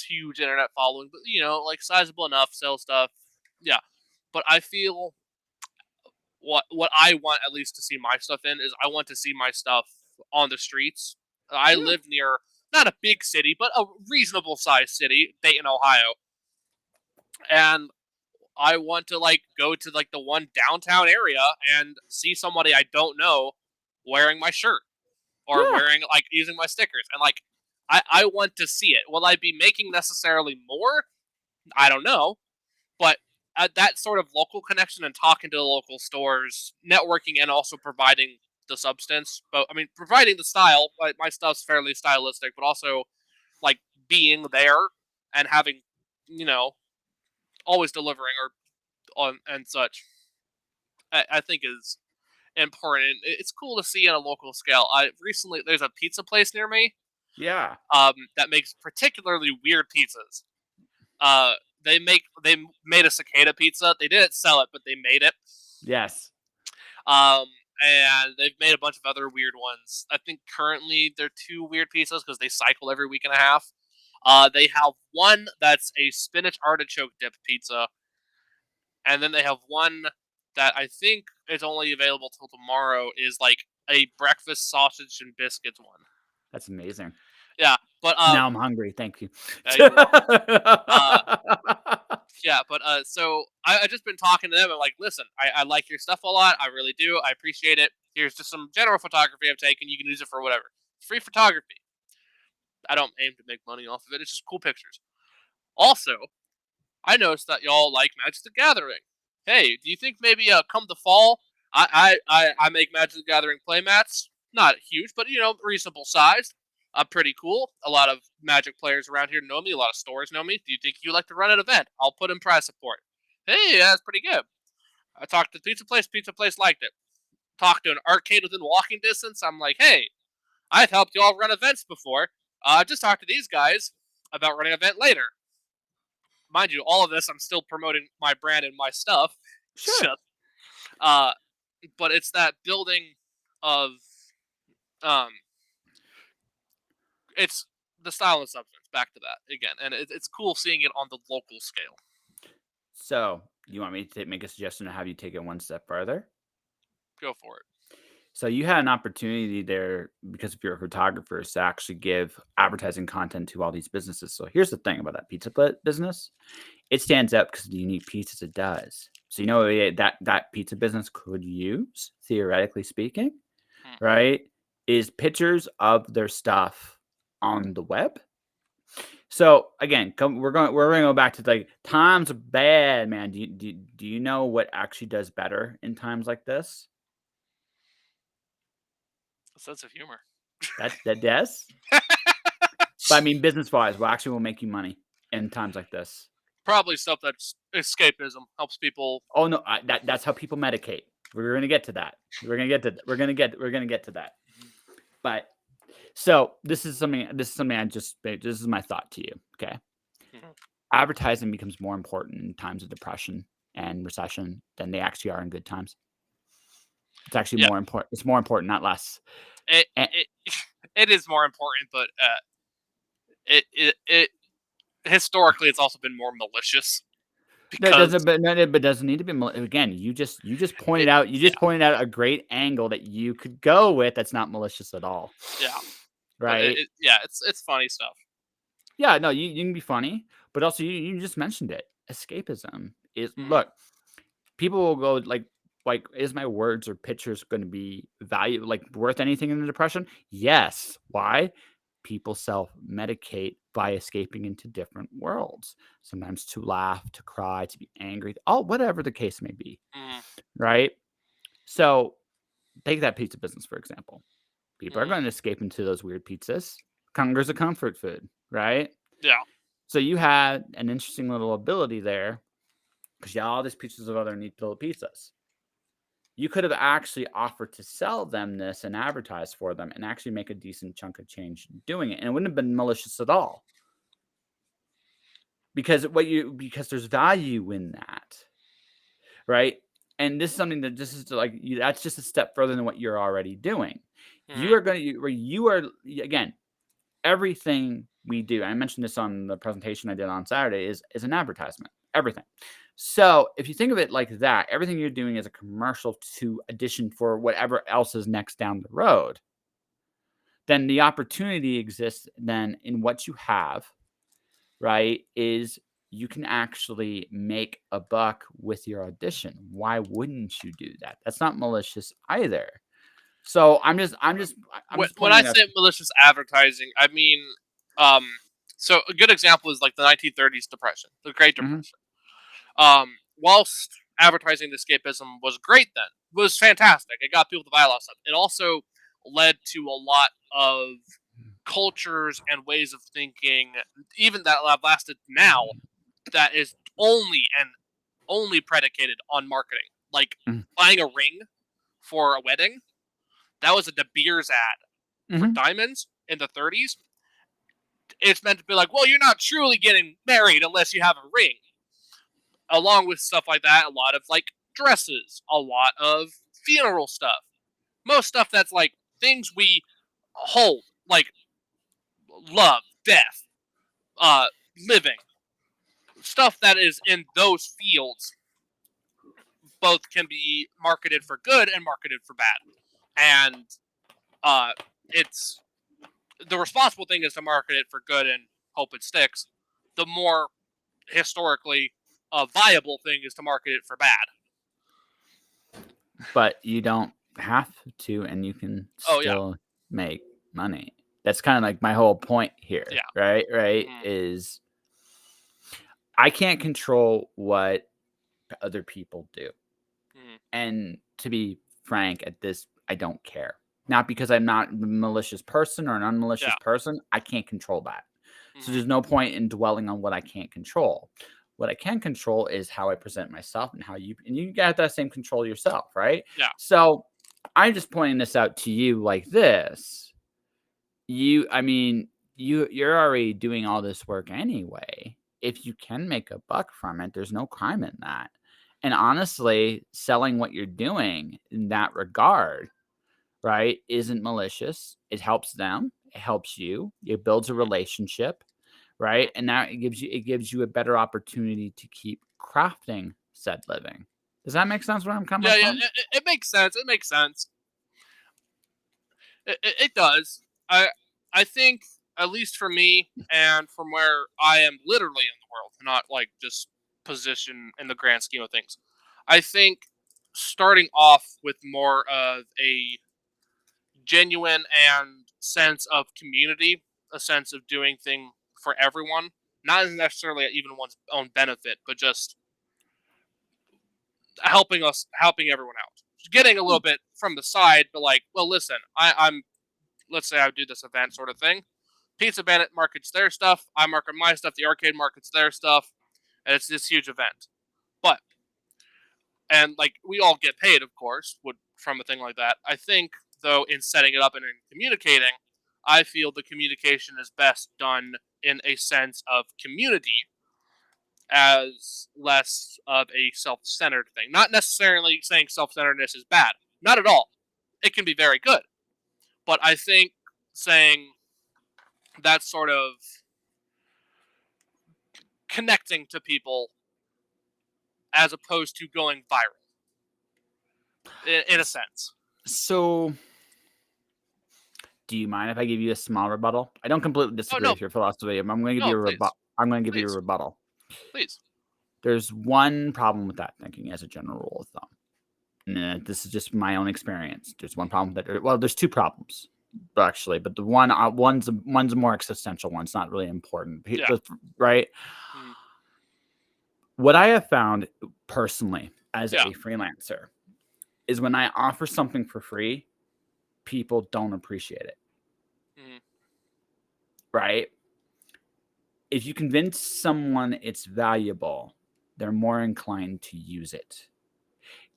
huge internet following, but like sizable enough, sell stuff. Yeah, but I feel what I want at least to see my stuff in is I want to see my stuff on the streets. I yeah, live near not a big city, but a reasonable sized city, Dayton, Ohio, and I want to like go to like the one downtown area and see somebody I don't know wearing my shirt or yeah, wearing like using my stickers and like I want to see it. Will I be making necessarily more? I don't know, but that sort of local connection and talking to the local stores, networking, and also providing the substance. But I mean, providing the style. Like my stuff's fairly stylistic, but also like being there and having, you know, always delivering or on and such. I think is important. It's cool to see on a local scale. I recently there's a pizza place near me yeah. that makes particularly weird pizzas. Uh, they made a cicada pizza. They didn't sell it, but they made it. Yes. Um, and they've made a bunch of other weird ones. I think currently they're two weird pizzas because they cycle every week and a half. They have one that's a spinach artichoke dip pizza, and then they have one that I think is only available till tomorrow. Is like a breakfast sausage and biscuits one. That's amazing. Yeah, but Now I'm hungry. Thank you. you're welcome. Uh, Yeah, but so I just been talking to them. I'm like, listen, I like your stuff a lot. I really do. I appreciate it. Here's just some general photography I've taken. You can use it for whatever. Free photography. I don't aim to make money off of it. It's just cool pictures. Also, I noticed that y'all like Magic the Gathering. Hey, do you think maybe come the fall, I make Magic the Gathering playmats? Not huge, but reasonable sized. Pretty cool. A lot of Magic players around here know me. A lot of stores know me. Do you think you like to run an event? I'll put in prize support. Hey, that's pretty good. I talked to Pizza Place. Pizza Place liked it. Talked to an arcade within walking distance. I'm like, hey, I've helped y'all run events before. Just talk to these guys about running an event later. Mind you, all of this I'm still promoting my brand and my stuff. It's Sure. just, uh, but it's that building of um, it's the style and substance. Back to that again, and it's cool seeing it on the local scale. So, you want me to make a suggestion to have you take it one step further? Go for it. So, you had an opportunity there because if you're a photographer to actually give advertising content to all these businesses. So, here's the thing about that business. It stands out because of the unique pieces it does. So that pizza business could use, theoretically speaking, Mm. right, is pictures of their stuff on the web. So again, we're gonna go back to like times are bad, man. Do you know what actually does better in times like this? A sense of humor. That does. But I mean, business wise, what actually will make you money in times like this? Probably stuff that's escapism helps people. Oh no, that's how people medicate. We're gonna get to that. We're gonna get to that. But so this is something this is my thought to you. Okay, Mhm. advertising becomes more important in times of depression and recession than they actually are in good times. It's actually Yeah, more important. It's more important, not less. it And it it is more important, but it historically it's also been more malicious that because doesn't, but no, but doesn't need to be again. You just pointed it out. You yeah just pointed out a great angle that you could go with. That's not malicious at all, yeah, but right? yeah it's funny stuff. Yeah, no, you can be funny, but also you just mentioned it. Escapism is Hmm. look. People will go like is my words or pictures going to be value like worth anything in the depression? Yes. Why? People self medicate by escaping into different worlds. Sometimes to laugh, to cry, to be angry, all whatever the case may be, Hmm. right? So take that pizza business for example. People are Hmm. going to escape into those weird pizzas. Hunger's a comfort food, right? Yeah. So you had an interesting little ability there because you had all these pieces of other neat little pizzas. You could have actually offered to sell them this and advertise for them and actually make a decent chunk of change doing it. And it wouldn't have been malicious at all because there's value in that, right? And this is something that this is like that's just a step further than what you're already doing. You Hmm. are going to where you are again everything we do. I mentioned this on the presentation I did on Saturday is an advertisement. Everything. So if you think of it like that, everything you're doing is a commercial to addition for whatever else is next down the road. Then the opportunity exists then in what you have, right? Is you can actually make a buck with your audition. Why wouldn't you do that? That's not malicious either. So I'm just When pointing I it out. say malicious advertising, I mean, um, so a good example is like the 1930s depression, the Great Mhm, Depression. Whilst advertising the escapism was great then, was fantastic. It got people to buy a lot of stuff. It also led to a lot of cultures and ways of thinking, even that have lasted now, that is only predicated on marketing. Like mhm, buying a ring for a wedding, that was a De Beers ad for mhm. diamonds in the 30s. It's meant to be like, well, you're not truly getting married unless you have a ring. Along with stuff like that, a lot of like dresses, a lot of funeral stuff, most stuff that's like things we hold, like love, death, uh, living, stuff that is in those fields. Both can be marketed for good and marketed for bad, and uh, it's the responsible thing is to market it for good and hope it sticks. The more historically viable thing is to market it for bad. But you don't have to, and you can Oh yeah, still make money. That's kind of like my whole point here, yeah. right? Right? Mm-hmm. Is I can't control what other people do. Mm-hmm. And to be frank, at this, I don't care. Not because I'm not a malicious person or an Yeah. unmalicious person. I can't control that. So Mm-hmm. there's no point in dwelling on what I can't control. What I can control is how I present myself and how you got that same control yourself, right? Yeah. So I'm just pointing this out to you like this. I mean, you're already doing all this work anyway. If you can make a buck from it, there's no crime in that. And honestly, selling what you're doing in that regard, right, isn't malicious. It helps them, it helps you, it builds a Mm-hmm. relationship, right? And now it gives you a better opportunity to keep crafting said living. Does that make sense where I'm coming Yeah, yeah. from? It makes sense. It makes sense. It does. I think at least for me and from where I am literally in the world, not like just position in the grand scheme of things. I think starting off with more of a genuine and sense of community, a sense of doing thing for everyone, not necessarily at even one's own benefit, but just helping everyone out. Getting a little bit from the side, but like, well, listen, I'm let's say I do this event sort of thing. Pizza Bandit markets their stuff, I market my stuff, the arcade markets their stuff, and it's this huge event. But and like we all get paid, of course, from a thing like that. I think though, in setting it up and in communicating, I feel the communication is best done in a sense of community as less of a self-centered thing. Not necessarily saying self-centeredness is bad. Not at all. It can be very good. But I think saying that sort of connecting to people as opposed to going viral, in a sense. So, do you mind if I give you a small rebuttal? I don't completely Oh disagree no, with your philosophy. I'm going to give you no, a rebuttal. please, I'm going to give you a please, rebuttal. please. There's one problem with that thinking as a general rule of thumb. This is just my own experience. There's one problem there's two problems actually, but the one's a more existential one. It's not really important, Yeah. right? Mm, What I have found personally as yeah. a freelancer is when I offer something for free, people don't appreciate it, Mm, right? If you convince someone it's valuable, they're more inclined to use it.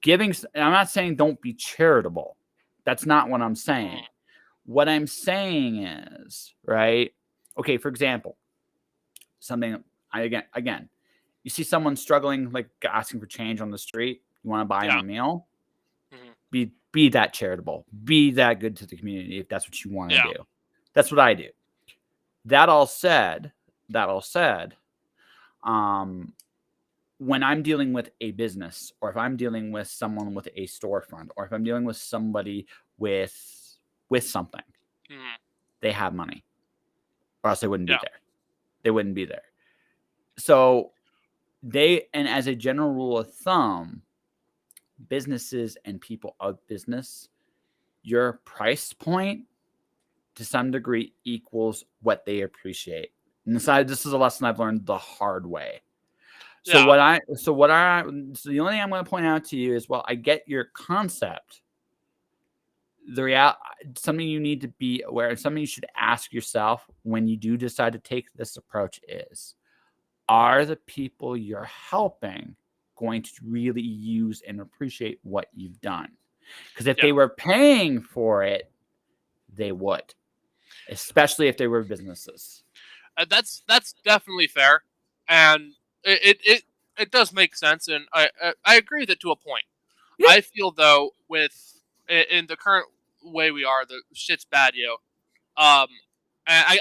I'm not saying don't be charitable. That's not what I'm mm, saying. What I'm saying is, right? Okay, for example, something again, you see someone struggling, like asking for change on the street, you want to buy them yeah. a meal, Mm, be that charitable, be that good to the community if that's what you want to yeah. do. That's what I do. That all said, that all said, um, when I'm dealing with a business, or if I'm dealing with someone with a storefront, or if I'm dealing with somebody with something, Mm, they have money, or else they wouldn't be yeah. there. They wouldn't be there. So and as a general rule of thumb, businesses and people of business, your price point to some degree equals what they appreciate. And this is a lesson I've learned the hard way. So Yeah. so the only thing I'm going to point out to you is, well, I get your concept. Something you need to be aware of, something you should ask yourself when you do decide to take this approach is, are the people you're helping going to really use and appreciate what you've done? Because if Yeah. they were paying for it, they would, especially if they were businesses. That's definitely fair, and it does make sense, and I agree with it to a point. Yeah. I feel though in the current way we are, the shit's bad, yo. Um, and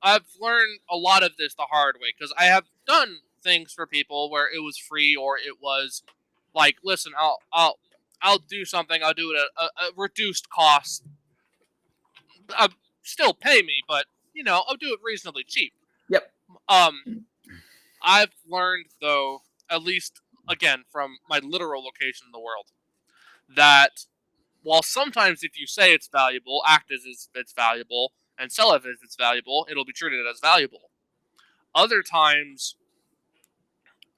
I've learned a lot of this the hard way because I have done things for people where it was free or it was like, listen, I'll do something. I'll do it at a reduced cost. Still pay me, but I'll do it reasonably cheap. Yep. Um, I've learned though, at least again from my literal location in the world, that while sometimes if you say it's valuable, act as if it's valuable, and sell it as it's valuable, it'll be treated as valuable. Other times,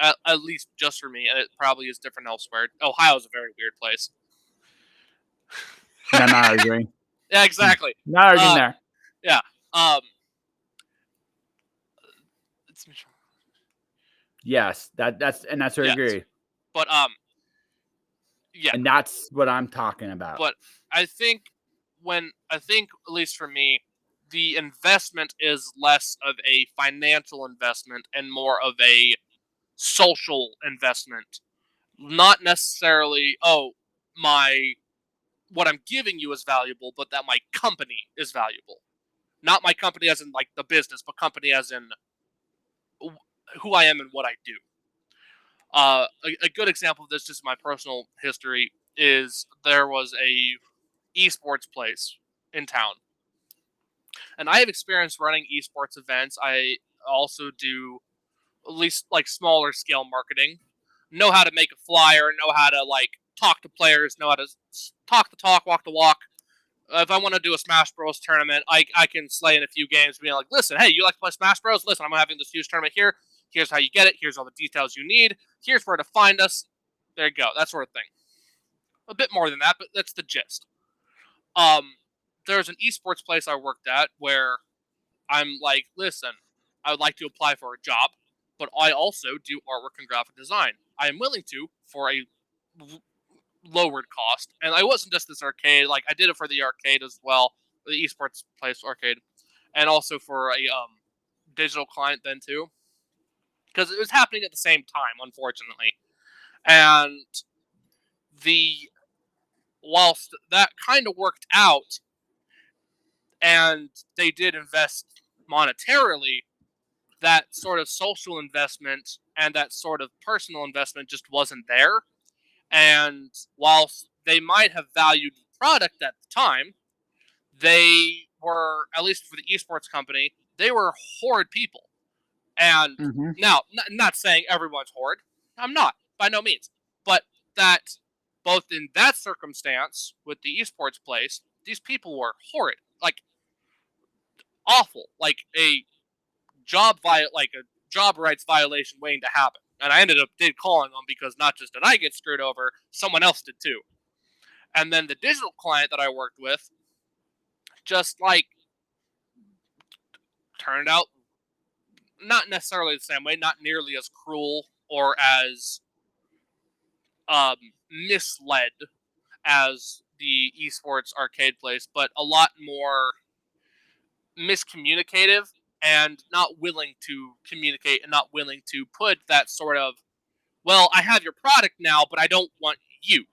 at least just for me, and it probably is different elsewhere. Ohio's a very weird place. No, not arguing. Yeah, exactly. Not arguing Uh, there. yeah. Um, it's Yes, that's where I yes, agree. but yeah, And that's what I'm talking about. but I think at least for me, the investment is less of a financial investment and more of a social investment. Not necessarily, my what I'm giving you is valuable, but that my company is valuable. Not my company as in like the business, but company as in who I am and what I do. A good example of this, just my personal history, is there was a esports place in town, and I have experience running esports events. I also do at least like smaller scale marketing. know how to make a flyer, know how to like talk to players, know how to talk the talk, walk the walk. If I want to do a Smash Bros. Tournament, I can slay in a few games, being like, listen, hey, you like to play Smash Bros? Listen, I'm having this huge tournament here. Here's how you get it. Here's all the details you need. Here's where to find us. There you go. That sort of thing. A bit more than that, but that's the gist. There's an esports place I worked at where I'm like, listen, I would like to apply for a job, but I also do artwork and graphic design. I am willing to for a lowered cost. And I wasn't just this arcade, like I did it for the arcade as well, the esports place arcade, and also for a digital client then too, because it was happening at the same time, unfortunately. And the whilst that kind of worked out, and they did invest monetarily, that sort of social investment and that sort of personal investment just wasn't there. And whilst they might have valued the product at the time, they were, at least for the esports company, they were horrid people. And Mm-hmm. now, not saying everyone's horrid. I'm not, by no means. But that, both in that circumstance with the esports place, these people were horrid. Like, awful. Like a like a job rights violation waiting to happen. And I did calling them because not just did I get screwed over, someone else did too. And then the digital client that I worked with just like turned out not necessarily the same way, not nearly as cruel or as misled as the esports arcade place, but a lot more miscommunicative and not willing to communicate and not willing to put that sort of, well, I have your product now, but I don't want you.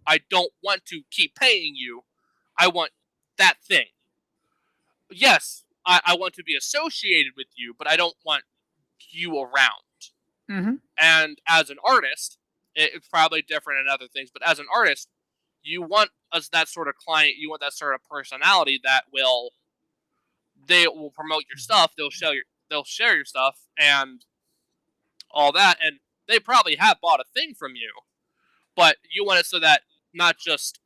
I don't want to keep paying you. I want that thing. Yes, I want to be associated with you, but I don't want you around. Mm-hmm. And as an artist, it's probably different in other things, but as an artist, you want that sort of client, you want that sort of personality that they will promote your stuff, they'll share your stuff and all that, and they probably have bought a thing from you, but you want it so that not just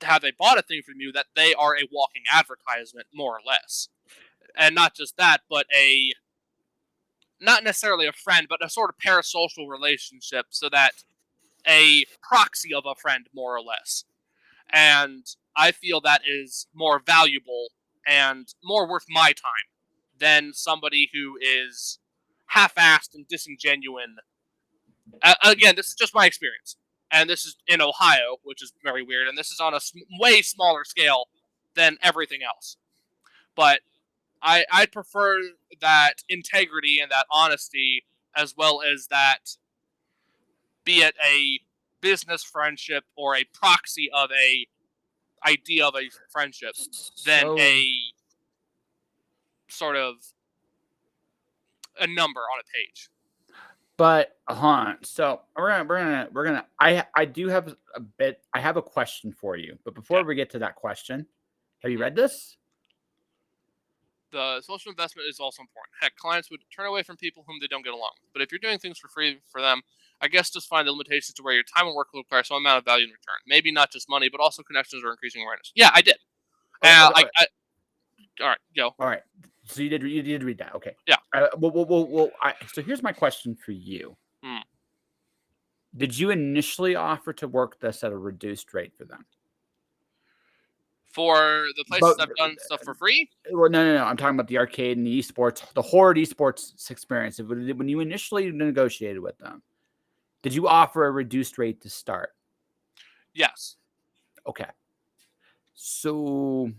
have they bought a thing from you, that they are a walking advertisement, more or less. And not just that, but not necessarily a friend, but a sort of parasocial relationship, so that a proxy of a friend, more or less. And I feel that is more valuable and more worth my time than somebody who is half-assed and disingenuous. Again, this is just my experience. And this is in Ohio, which is very weird. And this is on a way smaller scale than everything else. But I prefer that integrity and that honesty, as well as that, be it a business friendship or a proxy of a idea of a friendship, than a sort of a number on a page. But so we're gonna. I do have a bit. I have a question for you, but before we get to that question, have you read this? The social investment is also important. Heck, clients would turn away from people whom they don't get along with. But if you're doing things for free for them, I guess just find the limitations to where your time and work will require some amount of value in return. Maybe not just money, but also connections or increasing awareness. Yeah, I did. Okay, okay, All right, go. All right. So you did read that. Okay. Yeah. So here's my question for you. Hmm. Did you initially offer to work this at a reduced rate for them? For the places I've done stuff for free? Well, no. I'm talking about the arcade and the esports, the horrid esports experience. When you initially negotiated with them, did you offer a reduced rate to start? Yes. Okay. So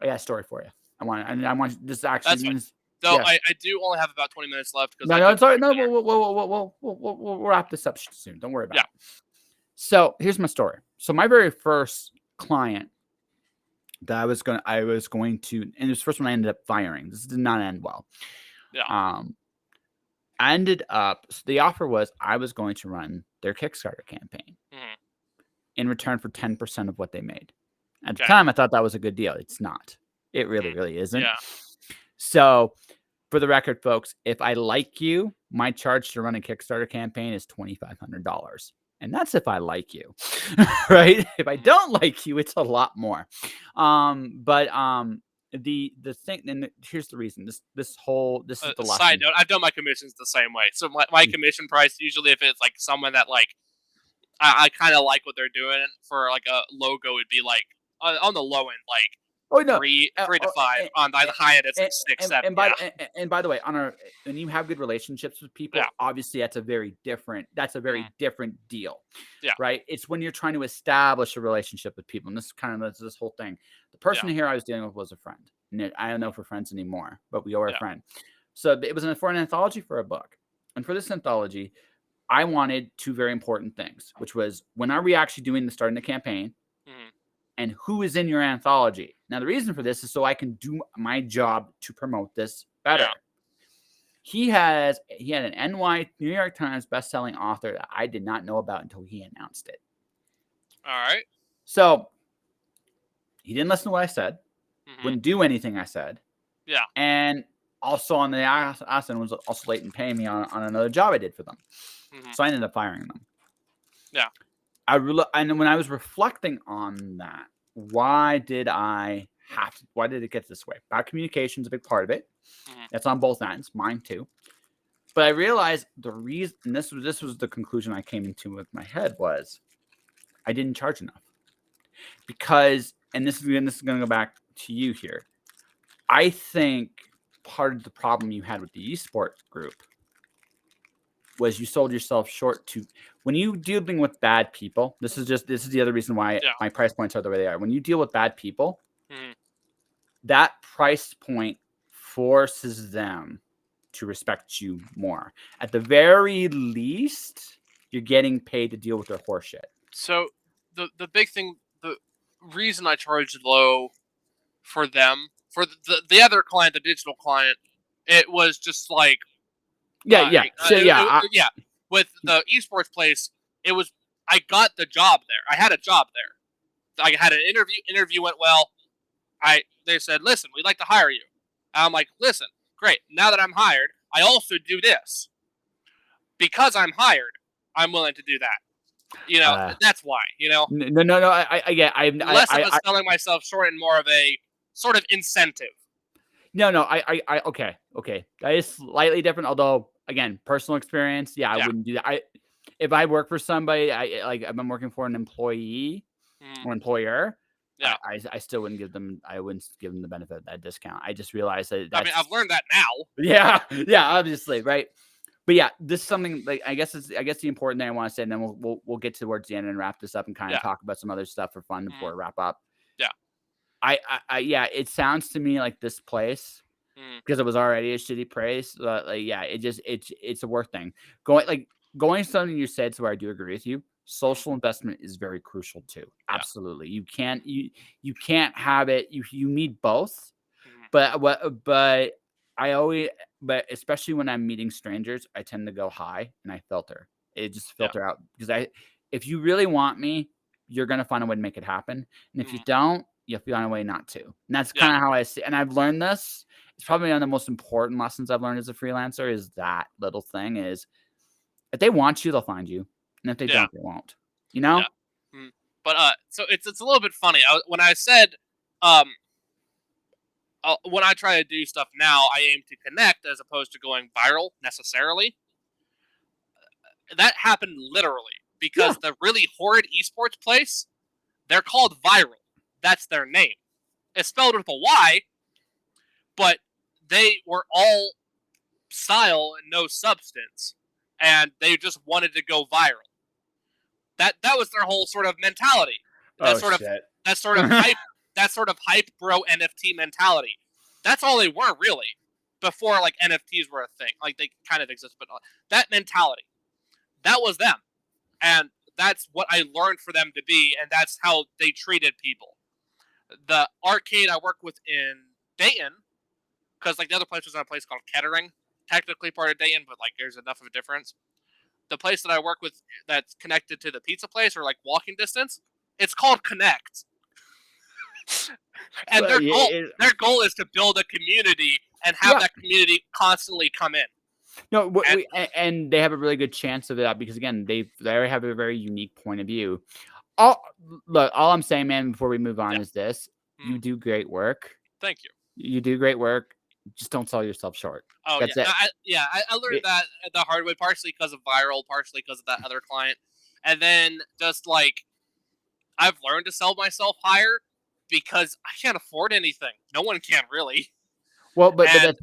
I got a story for you. I want this actually. That's fine. Though I do only have about 20 minutes left. No, sorry. No, we'll wrap this up soon. Don't worry about it. So here's my story. So my very first client that I was going to, and it was the first one I ended up firing. This did not end well. Yeah. I ended up, so the offer was I was going to run their Kickstarter campaign in return for 10% of what they made. At the time, I thought that was a good deal. It's not. It really, really isn't. Yeah. So For the record, folks, if I like you, my charge to run a Kickstarter campaign is $2,500. And that's if I like you, right? If I don't like you, it's a lot more. The thing, and here's the reason. This is the Side lesson. note: I've done my commissions the same way. So my commission price usually, if it's like someone that like I kind of like what they're doing for like a logo, would be like on the low end, like Oh no, 3 to 5. On the high end, it's like 6, 7. Yeah, and by the way, when you have good relationships with people, yeah, obviously that's a very different deal, yeah, right? It's when you're trying to establish a relationship with people, and this is kind of this whole thing. The person yeah, here I was dealing with was a friend. And I don't know if we're friends anymore, but we are a yeah. friend. So it was for an anthology for a book, and for this anthology, I wanted two very important things, which was when are we actually starting the campaign, Mhm. and who is in your anthology. Now, the reason for this is so I can do my job to promote this better. Yeah. He had an New York Times best-selling author that I did not know about until he announced it. All right. So he didn't listen to what I said, Mhm. wouldn't do anything I said, Yeah. and also on the Aston was also late in paying me on another job I did for them. Mhm. So I ended up firing them. Yeah. And when I was reflecting on that, why did it get this way? Bad communication is a big part of it. Mhm. That's on both ends, mine too. But I realized the reason, and this was the conclusion I came into with my head, was I didn't charge enough. Because, and this is going to go back to you here. I think part of the problem you had with the esport group was you sold yourself short to when you dealing with bad people. This is the other reason why Yeah. my price points are the way they are. When you deal with bad people, Mhm. that price point forces them to respect you more. At the very least, you're getting paid to deal with their horseshit. So the big thing, the reason I charged low for them, for the other client, the digital client, it was just like Yeah. So yeah, yeah. With the esports place, it was I got the job there. I had a job there. I had an interview. Interview went well. They said, listen, we'd like to hire you. I'm like, listen, great. Now that I'm hired, I also do this. Because I'm hired, I'm willing to do that. That's why. no. Less of a selling myself short and more of a sort of incentive. No. Okay. That is slightly different. Although, again, personal experience. Yeah, I Yeah. wouldn't do that. If I work for somebody, if I'm working for an employee or employer, Yeah. I still wouldn't give them. I wouldn't give them the benefit of that discount. I just realized that I mean, that's I've learned that now. yeah, obviously, right. But yeah, this is something like I guess the important thing I want to say, and then we'll get towards the end and wrap this up and kind of talk about some other stuff for fun before we wrap up. Yeah. Yeah, it sounds to me like this place Mhm. because it was already a shitty place. Yeah, it's a worth thing. Going to something you said, so I do agree with you. Social investment is very crucial too. Yeah. Absolutely, you can't have it. You need both. Mhm. But especially when I'm meeting strangers, I tend to go high and I filter. It just Yeah. filter out because if you really want me, you're gonna find a way to make it happen. And if you Mhm. don't, you'll find a way not to. And that's Yeah. kind of how I see. And I've learned this. It's probably one of the most important lessons I've learned as a freelancer is that little thing is if they want you, they'll find you. And if they Yeah. don't, they won't. You know? Yeah. Mhm. But so it's a little bit funny. When I said, um, when I try to do stuff now, I aim to connect as opposed to going viral necessarily. That happened literally Yeah. because the really horrid esports place, they're called Viral. That's their name. It's spelled with a Y, but they were all style and no substance, and they just wanted to go viral. That was their whole sort of mentality. That Oh sort of shit. that sort of hype that sort of hype bro NFT mentality. That's all they were really before like NFTs were a thing. Like they kind of exist, but that mentality. That was them. And that's what I learned for them to be, and that's how they treated people. The arcade I worked with in Dayton, because like the other place was in a place called Kettering, technically part of Dayton, but like there's enough of a difference. The place that I work with that's connected to the pizza place or like walking distance, it's called Connect. And Well, their goal is to build a community and have yeah. that community constantly come in. No, And and they have a really good chance of that because again, they already have a very unique point of view. All look, all I'm saying, man, before we move on yeah, is this: you mm, do great work. thank you. You do great work. Just don't sell yourself short. Oh yeah, That's it. I learned that the hard way, partially because of viral, partially because of that other client, and then just like I've learned to sell myself higher because I can't afford anything. No one can really. Well, And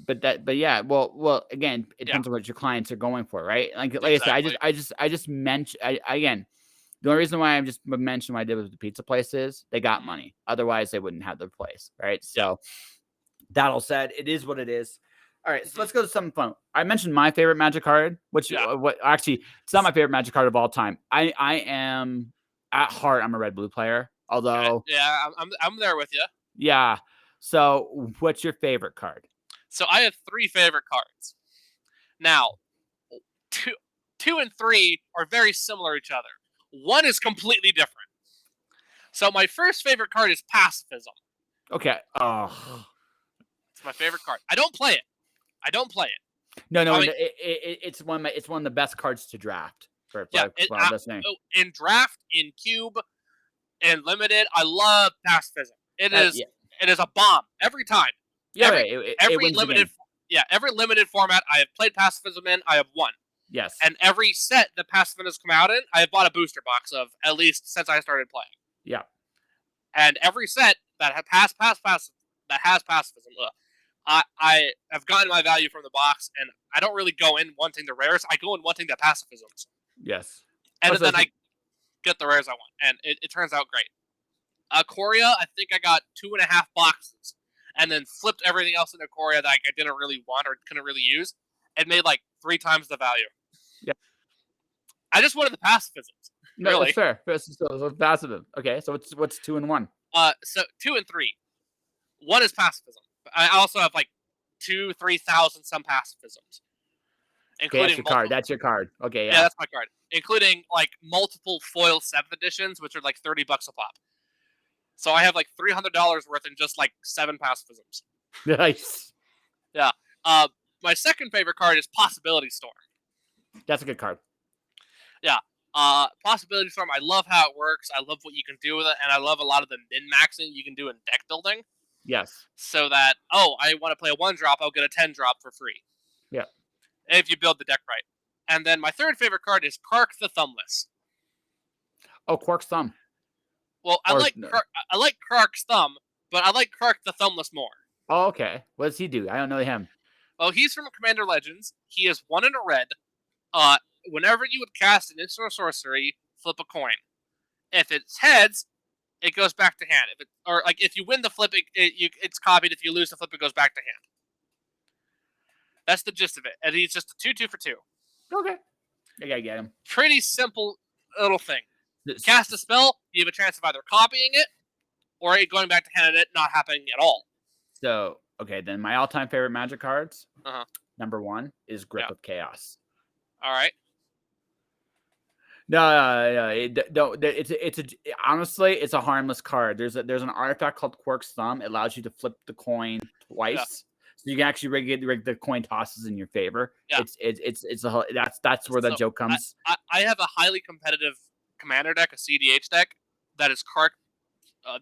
but yeah. Well. Again, it yeah, depends on what your clients are going for, right? Like I said, exactly. I just mentioned. Again, the only reason why I just mentioned what I did with the pizza place is they got Mm, money. Otherwise, they wouldn't have their place, right? yeah. So that all said, it is what it is. All right, so Hmm. let's go to something fun. I mentioned my favorite Magic card, which Yeah. what actually it's not my favorite Magic card of all time. I am at heart I'm a red blue player. Okay. Although, Yeah, I'm there with you. yeah. So, what's your favorite card? So I have three favorite cards. Now, two, two and three are very similar to each other. One is completely different. So my first favorite card is pacifism. Okay. Oh It's my favorite card. I don't play it. I don't play it. no, I mean, it's one of the best cards to draft yeah. for our listening. In draft, in cube, in limited, I love pacifism. Yeah, It is a bomb every time. yeah, Every it every wins the limited game. yeah, every limited format I have played pacifism in, I have won. Yes. And every set that pacifism has come out in, I have bought a booster box of at least since I started playing. Yeah. And every set that has pacifism, I have gotten my value from the box, and I don't really go in wanting the rares. I go in wanting the pacifisms, Yes. and Oh, so then I get the rares I want, and it turns out great. Korea, I think I got 2.5 boxes, and then flipped everything else into Korea that I didn't really want or couldn't really use, and made like 3 times the value. yeah. I just wanted the pacifisms, No, that's really. fair. So passive. Okay, so what's 2 and 1? So 2 and 3. One is pacifism. I also have like 3,000 some pacifisms, Okay, that's including your card. multiple. That's your card. Okay, Yeah, yeah. that's my card, including like multiple foil 7th editions, which are like $30 a pop. So I have like $300 worth in just like 7 pacifisms. Nice. Yeah. My second favorite card is Possibility Storm. That's a good card. Yeah. Possibility Storm. I love how it works. I love what you can do with it, and I love a lot of the min maxing you can do in deck building. Yes. So that I want to play a 1-drop, I'll get a 10-drop for free. Yeah. If you build the deck right. And then my third favorite card is Kark the Thumbless. Oh, Quark's Thumb. Well, I like Kark's Thumb, but I like Kark the Thumbless more. Oh, okay. What does he do? I don't know him. Well, he's from Commander Legends. He is 1 in a red. Whenever you would cast an instant or sorcery, flip a coin. If it's heads, it goes back to hand. If you win the flip, it's copied. If you lose the flip, it goes back to hand. That's the gist of it. And he's just a 2/2 for 2. Okay. I gotta get him. Pretty simple little thing. Cast a spell, you have a chance of either copying it or it going back to hand and it not happening at all. So, okay, then my all-time favorite Magic cards. Uh-huh. Number 1 is Grip of Chaos. All right. No. Honestly, it's a harmless card. There's an artifact called Quark's Thumb. It allows you to flip the coin twice, Yeah. so you can actually rig the coin tosses in your favor. Yeah. That's where that joke comes. I have a highly competitive commander deck, a CDH deck, that is Kark,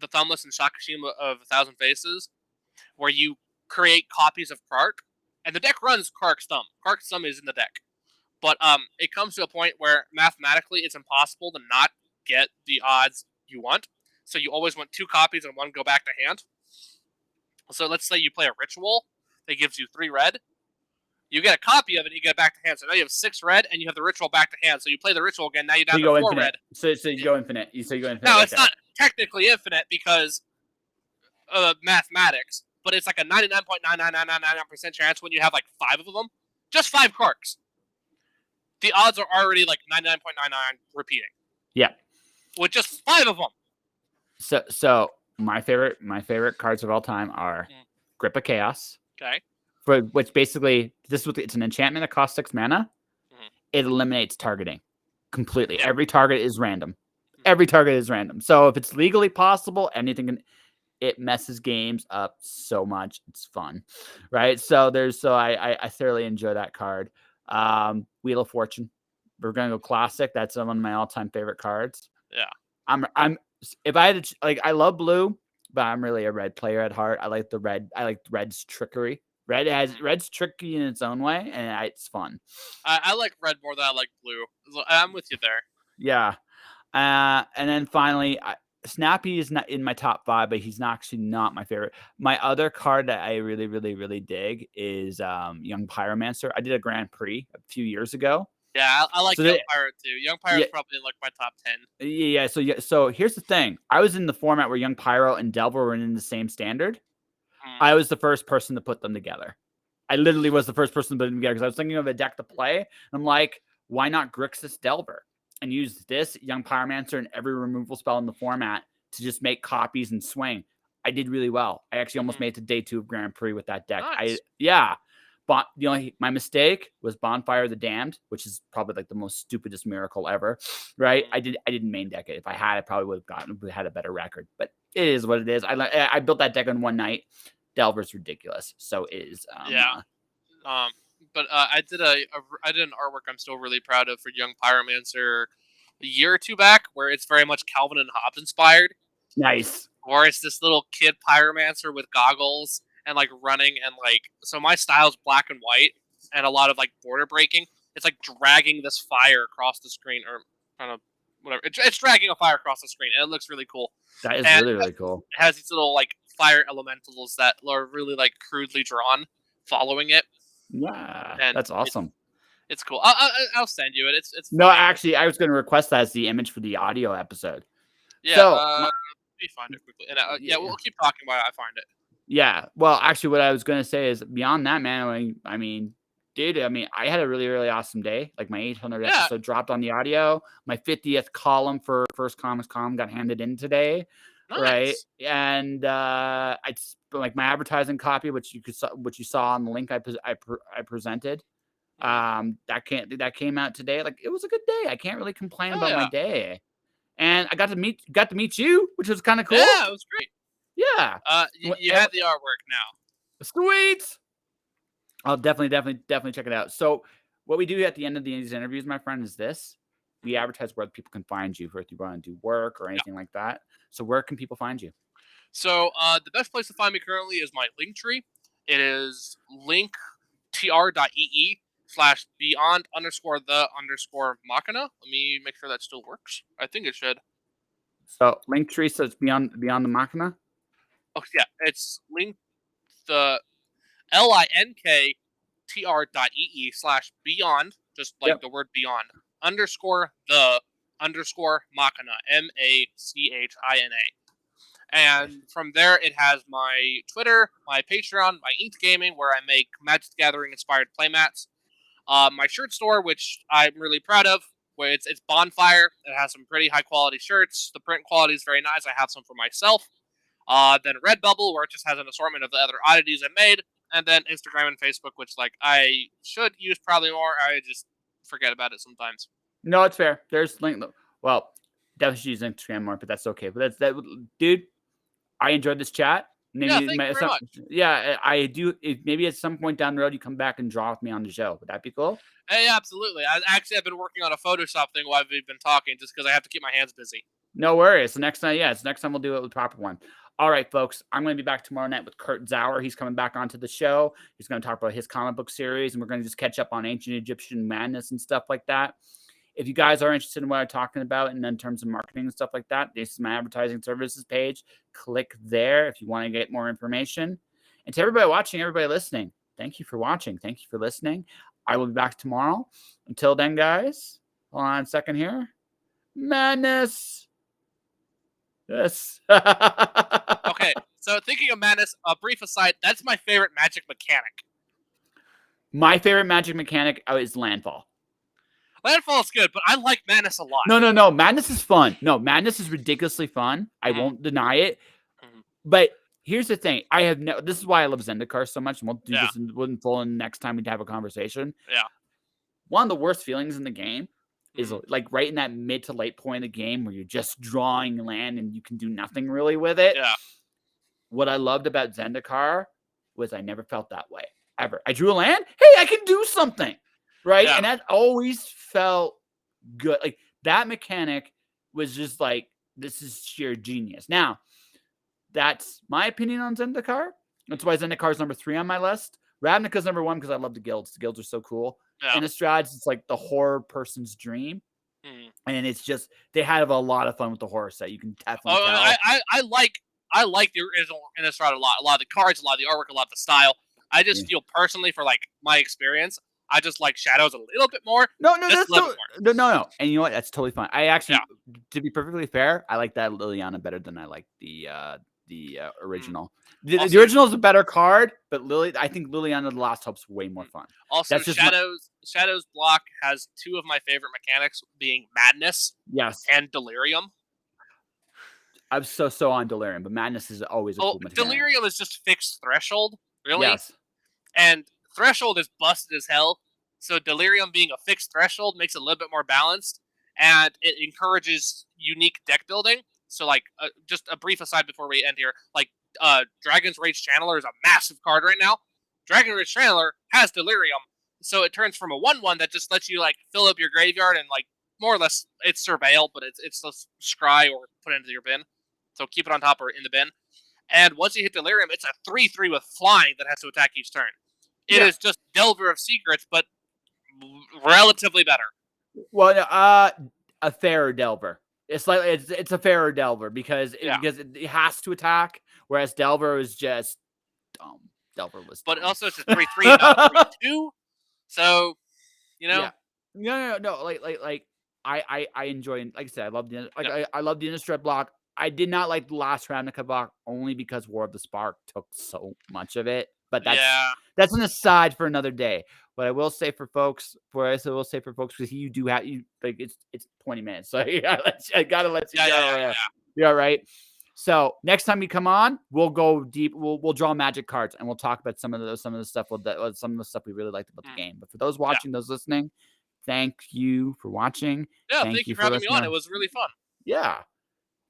the Thumbless and Shakashima of 1,000 Faces, where you create copies of Kark, and the deck runs Kark's Thumb. Kark's Thumb is in the deck. But it comes to a point where mathematically it's impossible to not get the odds you want. So you always want 2 copies and 1 go back to hand. So let's say you play a ritual that gives you 3 red. You get a copy of it and you get it back to hand. So now you have 6 red and you have the ritual back to hand. So you play the ritual again. Now you're down to 4 infinite. red. So you go infinite. So you go infinite. No, it's not technically infinite because of mathematics, but it's like a 99.99999% chance when you have like 5 of them. Just 5 Karks. The odds are already like 99.99 repeating. Yeah. With just 5 of them. So my favorite cards of all time are Grip of Chaos. Okay. For which basically it's an enchantment that costs 6 mana. Mm-hmm. It eliminates targeting completely. Yeah. Every target is random. So if it's legally possible, anything can. it messes games up so much. It's fun, right? So I thoroughly enjoy that card. Wheel of Fortune. We're gonna go classic. That's one of my all-time favorite cards. Yeah. I'm if I had to, like, I love blue, but I'm really a red player at heart. I like the red. I like red's trickery. Red's tricky in its own way, and it's fun. I like red more than I like blue. I'm with you there. Yeah. And then finally, Snappy is not in my top 5, but he's not actually not my favorite. My other card that I really, really, really dig is Young Pyromancer. I did a Grand Prix a few years ago. Yeah, I like So Young that, Pirate too. Young yeah, Pirate's probably in like my top 10. yeah. So here's the thing. I was in the format where Young Pyro and Delver were in the same standard. Mm. I was the first person to put them together. I literally was the first person to put them together because I was thinking of a deck to play. And I'm like, why not Grixis Delver and use this Young Pyromancer and every removal spell in the format to just make copies and swing? I did really well. I actually almost made it to day 2 of Grand Prix with that deck. Nice. But my mistake was Bonfire of the Damned, which is probably like the most stupidest miracle ever, right? I didn't main deck it. If I had, I probably would have had a better record. But it is what it is. I built that deck in one night. Delver's ridiculous. So is But I did I did an artwork I'm still really proud of for Young Pyromancer a year or two back, where it's very much Calvin and Hobbes inspired. nice. Or it's this little kid pyromancer with goggles and like running and like, so my style's black and white and a lot of like border breaking. It's like dragging this fire across the screen, or kind of whatever. It's dragging a fire across the screen, and it looks really cool. That is And really, really cool. it has these little like fire elementals that are really like crudely drawn, following it, Yeah, and that's awesome. it's cool. I'll send you it. It's No, funny. actually, I was going to request that as the image for the audio episode. Yeah. So, Let me find it quickly. And yeah, we'll keep talking while I find it. yeah. Well, actually, what I was going to say is beyond that, man. I mean, dude, I had a really, really awesome day. Like my 800th Yeah. episode dropped on the audio. My 50th column for First Comics Com got handed in today. Right. Nice. And I like my advertising copy, which you saw on the link I presented. That came out today. Like, it was a good day. I can't really complain about my day. And I got to meet you, which was kind of cool. Yeah, it was great. Yeah. You have the artwork now. Sweet. I'll definitely check it out. So what we do at the end of these interviews, my friend, is this. We advertise where people can find you if you want to do work or anything like that. So where can people find you? So the best place to find me currently is my link tree. It is linktr.ee/beyond_the_machina. Let me make sure that still works. I think it should. So Linktree, so it's beyond the Machina? Oh yeah, it's link the linktr.ee/beyond, just like the word beyond, _the_machina, MACHINA. And from there, it has my Twitter, my Patreon, my Inked Gaming, where I make Magic the Gathering inspired playmats. My shirt store, which I'm really proud of, where it's Bonfire. It has some pretty high quality shirts. The print quality is very nice. I have some for myself. Then Redbubble, where it just has an assortment of the other oddities I made. And then Instagram and Facebook, which like I should use probably more. I just forget about it sometimes. No, it's fair. There's link. Well, definitely use Instagram more, but that's okay. But dude. I enjoyed this chat. Maybe, yeah, thank you very much. Yeah, I do. Maybe at some point down the road, you come back and draw with me on the show. Would that be cool? Hey, absolutely. I've been working on a Photoshop thing while we've been talking, just because I have to keep my hands busy. No worries. The next time, next time we'll do it with the proper one. All right, folks. I'm going to be back tomorrow night with Kurt Zauer. He's coming back onto the show. He's going to talk about his comic book series, and we're going to just catch up on ancient Egyptian madness and stuff like that. If you guys are interested in what I'm talking about and in terms of marketing and stuff like that, this is my advertising services page. Click there if you want to get more information. And to everybody watching, everybody listening, thank you for watching. Thank you for listening. I will be back tomorrow. Until then, guys, hold on a second here. Madness. Yes. Okay, so thinking of madness, a brief aside, that's my favorite Magic mechanic. My favorite Magic mechanic is Landfall. Landfall is good, but I like Madness a lot. No. Madness is fun. No, Madness is ridiculously fun. I won't deny it. But here's the thing. This is why I love Zendikar so much, and we'll do this in full next time we have a conversation. Yeah. One of the worst feelings in the game is like right in that mid to late point of the game where you're just drawing land and you can do nothing really with it. Yeah. what I loved about Zendikar was I never felt that way ever. I drew a land. Hey, I can do something, right? Yeah. And that always felt good. Like that mechanic was just like this is sheer genius. Now, that's my opinion on Zendikar. That's why Zendikar is number 3 on my list. Ravnica's number 1 because I love the guilds. The guilds are so cool. Yeah. Innistrad, it's like the horror person's dream. Mm. And it's just they have a lot of fun with the horror set. You can definitely tell. I like the original Innistrad a lot. A lot of the cards, a lot of the artwork, a lot of the style. I just feel personally, for like my experience, I just like Shadows a little bit more. No, that's no. And you know what? That's totally fine. I actually, to be perfectly fair, I like that Liliana better than I like the original. The original is a better card, but I think Liliana the Last Hope's way more fun. Also, Shadows block has 2 of my favorite mechanics, being Madness, and Delirium. I'm so on Delirium, but Madness is always a cool mechanic. Delirium is just fixed Threshold, really. Yes. And Threshold is busted as hell, so Delirium being a fixed Threshold makes it a little bit more balanced, and it encourages unique deck building. So, like, just a brief aside before we end here, like, Dragon's Rage Channeler is a massive card right now. Dragon Rage Channeler has Delirium, so it turns from a 1/1 that just lets you, like, fill up your graveyard and, like, more or less, it's Surveil, but it's the scry or put it into your bin. So keep it on top or in the bin. And once you hit Delirium, it's a 3/3 with flying that has to attack each turn. It is just Delver of Secrets, but relatively better. Well, a fairer Delver. It's like it's a fairer Delver because it has to attack, whereas Delver is just dumb. Delver was dumb. But also it's a 3/3, not a 3/2. So, you know. Yeah. No. Like I enjoy, like I said, I love I love the Innistrad block. I did not like the last Ravnica block only because War of the Spark took so much of it. But that's an aside for another day. But I will say for folks, because you do have like it's 20 minutes, so I gotta let you go. Yeah. Yeah, right. So next time you come on, we'll go deep. We'll draw Magic cards and we'll talk about some of the stuff. Some of the stuff we really liked about the game. But for those watching, those listening, thank you for watching. Yeah, thank you for having me on. It was really fun. Yeah.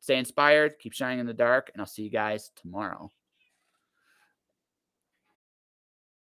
Stay inspired, keep shining in the dark, and I'll see you guys tomorrow.